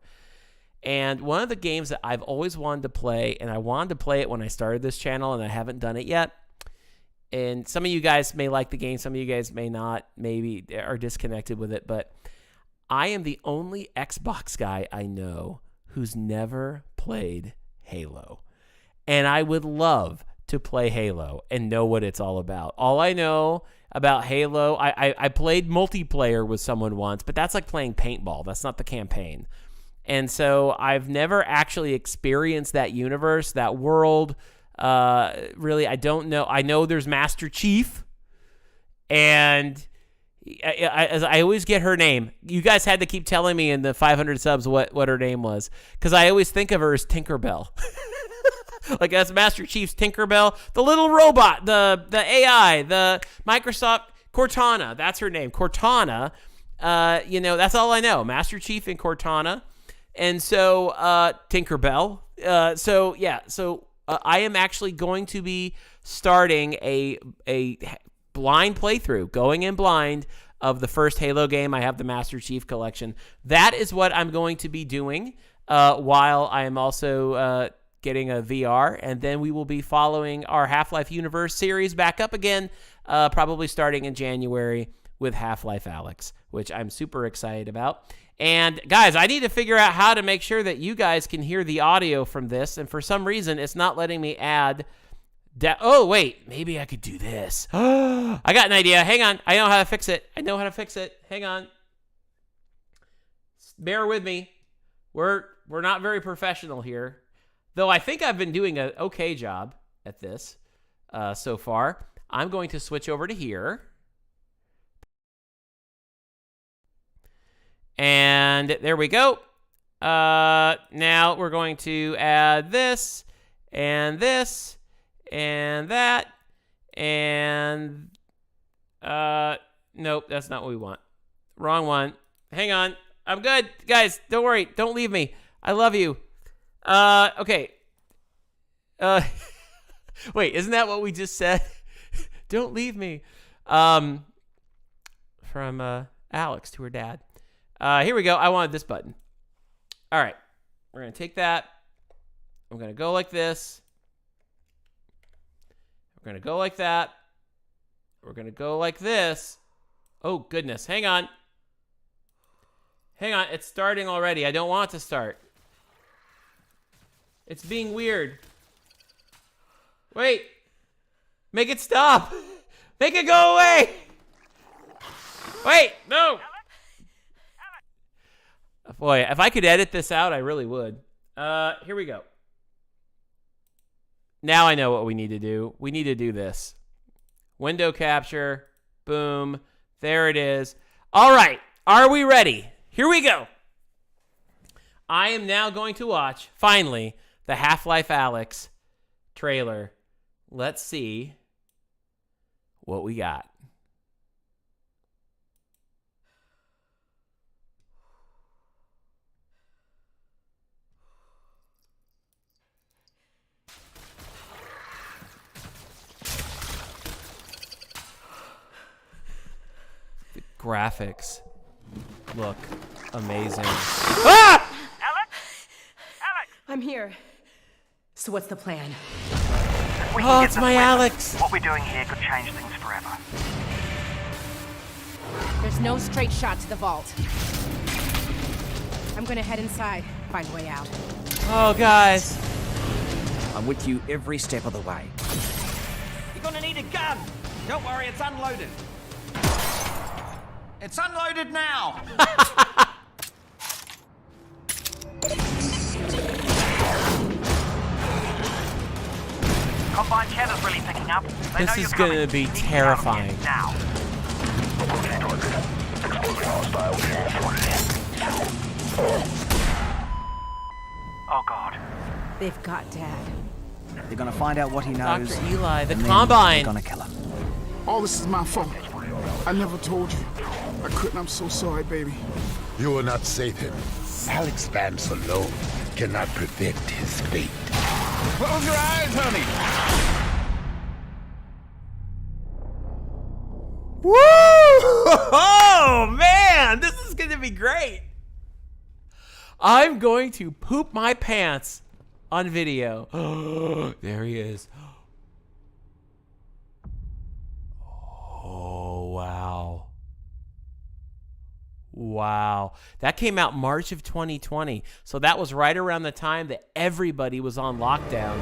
And one of the games that I've always wanted to play, and I wanted to play it when I started this channel, and I haven't done it yet, And some of you guys may like the game, some of you guys may not, maybe are disconnected with it, but I am the only Xbox guy I know who's never played Halo. And I would love to play Halo and know what it's all about. All I know about Halo, I played multiplayer with someone once, but that's like playing paintball. That's not the campaign. And so I've never actually experienced that universe, that world. Really, I don't know. I know there's Master Chief, and I always get her name. You guys had to keep telling me in the 500 subs what her name was, because I always think of her as Tinkerbell. Like, that's Master Chief's Tinkerbell, the little robot, the AI, the Microsoft Cortana. That's her name, Cortana. That's all I know. Master Chief and Cortana, and so Tinkerbell. So I am actually going to be starting a blind playthrough, going in blind of the first Halo game. I have the Master Chief Collection. That is what I'm going to be doing while I am also getting a VR, and then we will be following our Half-Life Universe series back up again, probably starting in January with Half-Life Alyx, which I'm super excited about. And guys, I need to figure out how to make sure that you guys can hear the audio from this, and for some reason, it's not letting me add... oh, wait, maybe I could do this. I got an idea. Hang on. I know how to fix it. Hang on. Bear with me. We're not very professional here, though I think I've been doing an okay job at this so far. I'm going to switch over to here. And there we go. Now we're going to add this and this and that. And nope, that's not what we want. Wrong one. Hang on. I'm good. Guys, don't worry. Don't leave me. I love you. Okay. Wait, isn't that what we just said? Don't leave me. From Alex to her dad. Here we go. I wanted this button. All right. We're going to take that. I'm going to go like this. We're going to go like that. We're going to go like this. Oh, goodness. Hang on. Hang on. It's starting already. I don't want it to start. It's being weird. Wait. Make it stop. Make it go away. Wait. No. Boy, if I could edit this out, I really would. Here we go. Now I know what we need to do. We need to do this. Window capture. Boom. There it is. All right. Are we ready? Here we go. I am now going to watch, finally, the Half-Life Alyx trailer. Let's see what we got. The graphics look amazing. Ah! Alex? I'm here. So what's the plan? Oh, it's my Alex. What we're doing here could change things forever. There's no straight shot to the vault. I'm gonna head inside, find a way out. Oh, guys. I'm with you every step of the way. You're gonna need a gun. Don't worry, it's unloaded. It's unloaded now. Combine channel's really picking up. They know This is you're coming. gonna be Need to terrifying. get now. Oh God. They've got Dad. They're gonna find out what he knows. Dr. Eli, the and then Combine. They're gonna kill him. All this is my fault. I never told you. I couldn't. I'm so sorry, baby. You will not save him. Alex Vance alone cannot prevent his fate. Close your eyes, honey. Woo! Oh, man, this is going to be great. I'm going to poop my pants on video. There he is. wow. Wow. That came out March of 2020. So that was right around the time that everybody was on lockdown.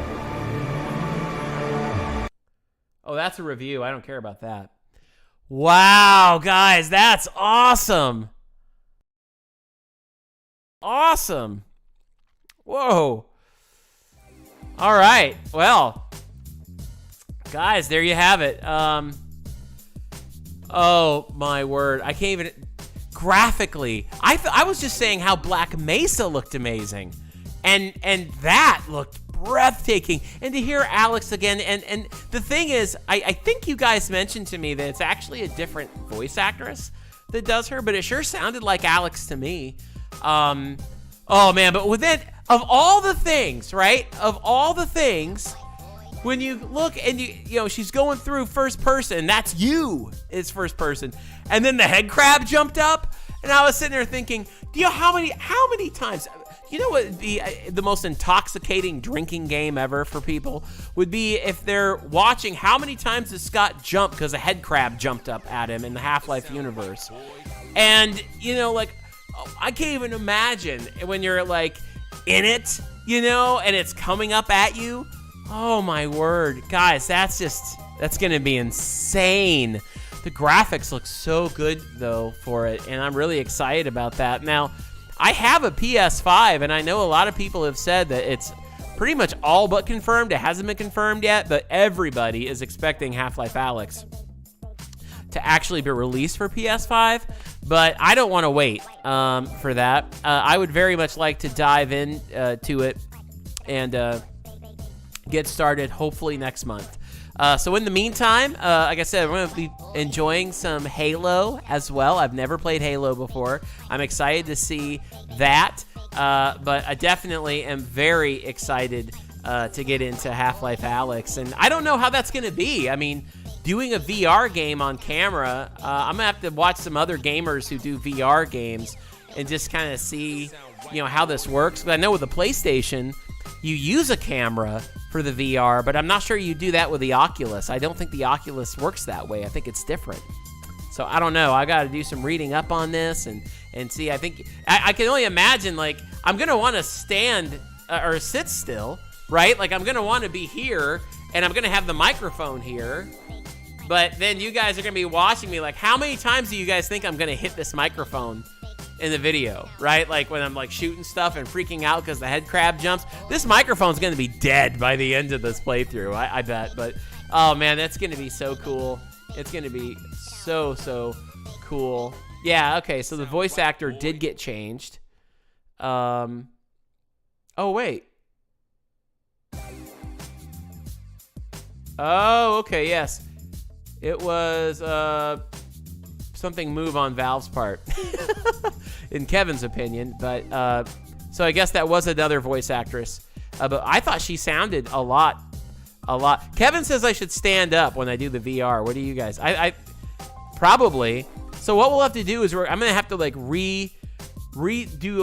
Oh, that's a review. I don't care about that. Wow, guys, that's awesome. Awesome. Whoa. All right. Well, guys, there you have it. Oh, my word. I can't even... Graphically, I was just saying how Black Mesa looked amazing. And that looked breathtaking. And to hear Alex again, and the thing is, I think you guys mentioned to me that it's actually a different voice actress that does her, but it sure sounded like Alex to me. Oh man, but with it, of all the things, right? Of all the things, when you look and you know, she's going through first person, that's you, it's first person. And then the head crab jumped up, and I was sitting there thinking, do you know how many times, you know what would be the most intoxicating drinking game ever for people would be if they're watching how many times does Scott jump because a head crab jumped up at him in the Half-Life universe. And, you know, like, I can't even imagine when you're like in it, you know, and it's coming up at you. Oh my word, guys, that's gonna be insane. The graphics look so good though for it, and I'm really excited about that. Now, I have a PS5, and I know a lot of people have said that it's pretty much all but confirmed. It hasn't been confirmed yet, but everybody is expecting Half-Life Alyx to actually be released for PS5, but I don't want to wait for that. I would very much like to dive in to it and get started hopefully next month. So in the meantime, like I said, we're going to be enjoying some Halo as well. I've never played Halo before. I'm excited to see that, but I definitely am very excited to get into Half-Life Alyx, and I don't know how that's going to be. I mean, doing a VR game on camera, I'm gonna have to watch some other gamers who do VR games and just kind of see, you know, how this works. But I know with the PlayStation, you use a camera for the VR, but I'm not sure you do that with the Oculus. I don't think the Oculus works that way. I think it's different. So I don't know. I got to do some reading up on this and see. I think I can only imagine, like, I'm gonna want to stand or sit still, right? Like, I'm gonna want to be here, and I'm gonna have the microphone here. But then you guys are going to be watching me like, how many times do you guys think I'm going to hit this microphone in the video, right? Like when I'm like shooting stuff and freaking out because the head crab jumps. This microphone's going to be dead by the end of this playthrough, I bet. But, oh man, that's going to be so cool. It's going to be so cool. Yeah, okay, so the voice actor did get changed. Oh, wait. Oh, okay, yes. It was something move on Valve's part, in Kevin's opinion. But so I guess that was another voice actress. But I thought she sounded a lot. Kevin says I should stand up when I do the VR. What do you guys? I probably. So what we'll have to do is I'm gonna have to like redo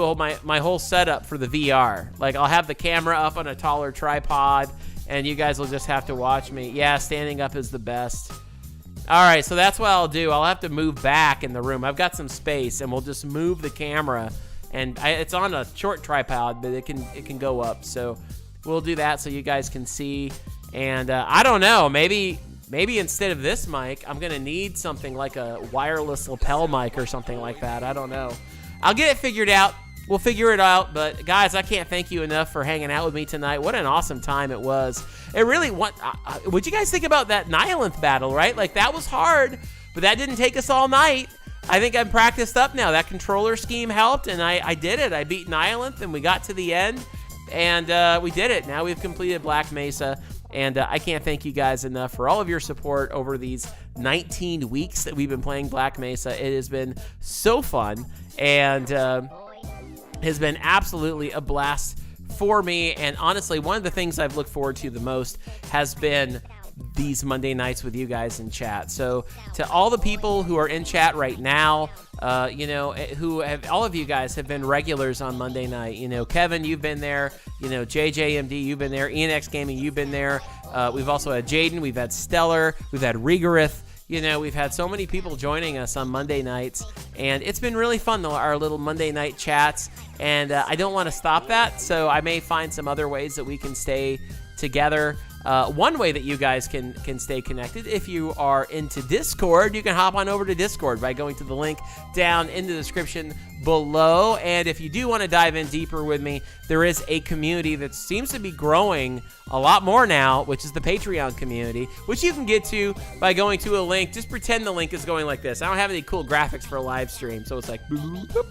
all my whole setup for the VR. Like I'll have the camera up on a taller tripod, and you guys will just have to watch me. Yeah, standing up is the best. All right, so that's what I'll do. I'll have to move back in the room. I've got some space, and we'll just move the camera. And it's on a short tripod, but it can go up. So we'll do that so you guys can see. And I don't know, maybe instead of this mic, I'm gonna need something like a wireless lapel mic or something like that. I don't know. I'll get it figured out. We'll figure it out. But guys, I can't thank you enough for hanging out with me tonight. What an awesome time it was. It really, what'd you guys think about that Nihilith battle, right? Like that was hard, but that didn't take us all night. I think I'm practiced up now. That controller scheme helped, and I did it. I beat Nihilith, and we got to the end, and we did it. Now we've completed Black Mesa, and I can't thank you guys enough for all of your support over these 19 weeks that we've been playing Black Mesa. It has been so fun, and has been absolutely a blast for me. And honestly, one of the things I've looked forward to the most has been these Monday nights with you guys in chat. So to all the people who are in chat right now, you know, all of you guys have been regulars on Monday night. You know, Kevin, you've been there. You know, JJMD, you've been there. ENX Gaming, you've been there. We've also had Jaden. We've had Stellar. We've had Rigorith. You know, we've had so many people joining us on Monday nights, and it's been really fun, our little Monday night chats, and I don't want to stop that, so I may find some other ways that we can stay together. One way that you guys can stay connected, if you are into Discord, you can hop on over to Discord by going to the link down in the description below. And if you do want to dive in deeper with me, there is a community that seems to be growing a lot more now, which is the Patreon community, which you can get to by going to a link. Just pretend the link is going like this. I don't have any cool graphics for a live stream, so it's like boop, boop.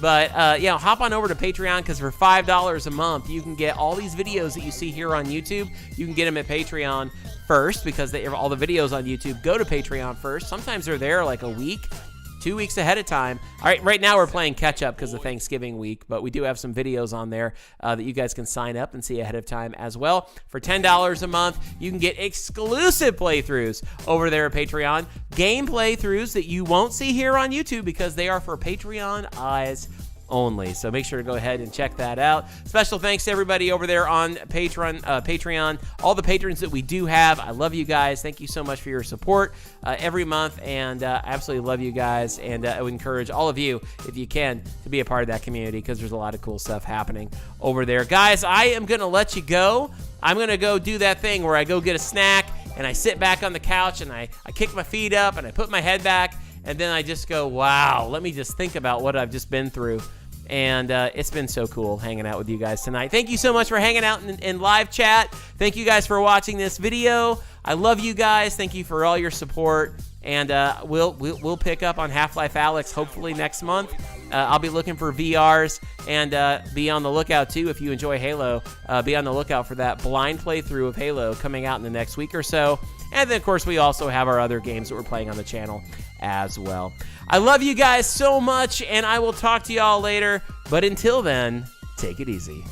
But, yeah, hop on over to Patreon, because for $5 a month, you can get all these videos that you see here on YouTube. You can get them at Patreon first, because all the videos on YouTube go to Patreon first. Sometimes they're there like a week, 2 weeks ahead of time. All right, right now we're playing catch-up because of Thanksgiving week, but we do have some videos on there that you guys can sign up and see ahead of time as well. For $10 a month, you can get exclusive playthroughs over there at Patreon. Game playthroughs that you won't see here on YouTube because they are for Patreon eyes only. So make sure to go ahead and check that out. Special thanks to everybody over there on Patreon, all the patrons that we do have. I love you guys. Thank you so much for your support every month, and I absolutely love you guys, and I would encourage all of you, if you can, to be a part of that community, because there's a lot of cool stuff happening over there. Guys, I am going to let you go. I'm going to go do that thing where I go get a snack, and I sit back on the couch, and I kick my feet up, and I put my head back, and then I just go, wow, let me just think about what I've just been through. And it's been so cool hanging out with you guys tonight. Thank you so much for hanging out in live chat. Thank you guys for watching this video. I love you guys. Thank you for all your support. And we'll pick up on Half-Life Alyx hopefully next month. I'll be looking for VRs, and be on the lookout too if you enjoy Halo. Be on the lookout for that blind playthrough of Halo coming out in the next week or so. And then, of course, we also have our other games that we're playing on the channel as well. I love you guys so much, and I will talk to y'all later. But until then, take it easy.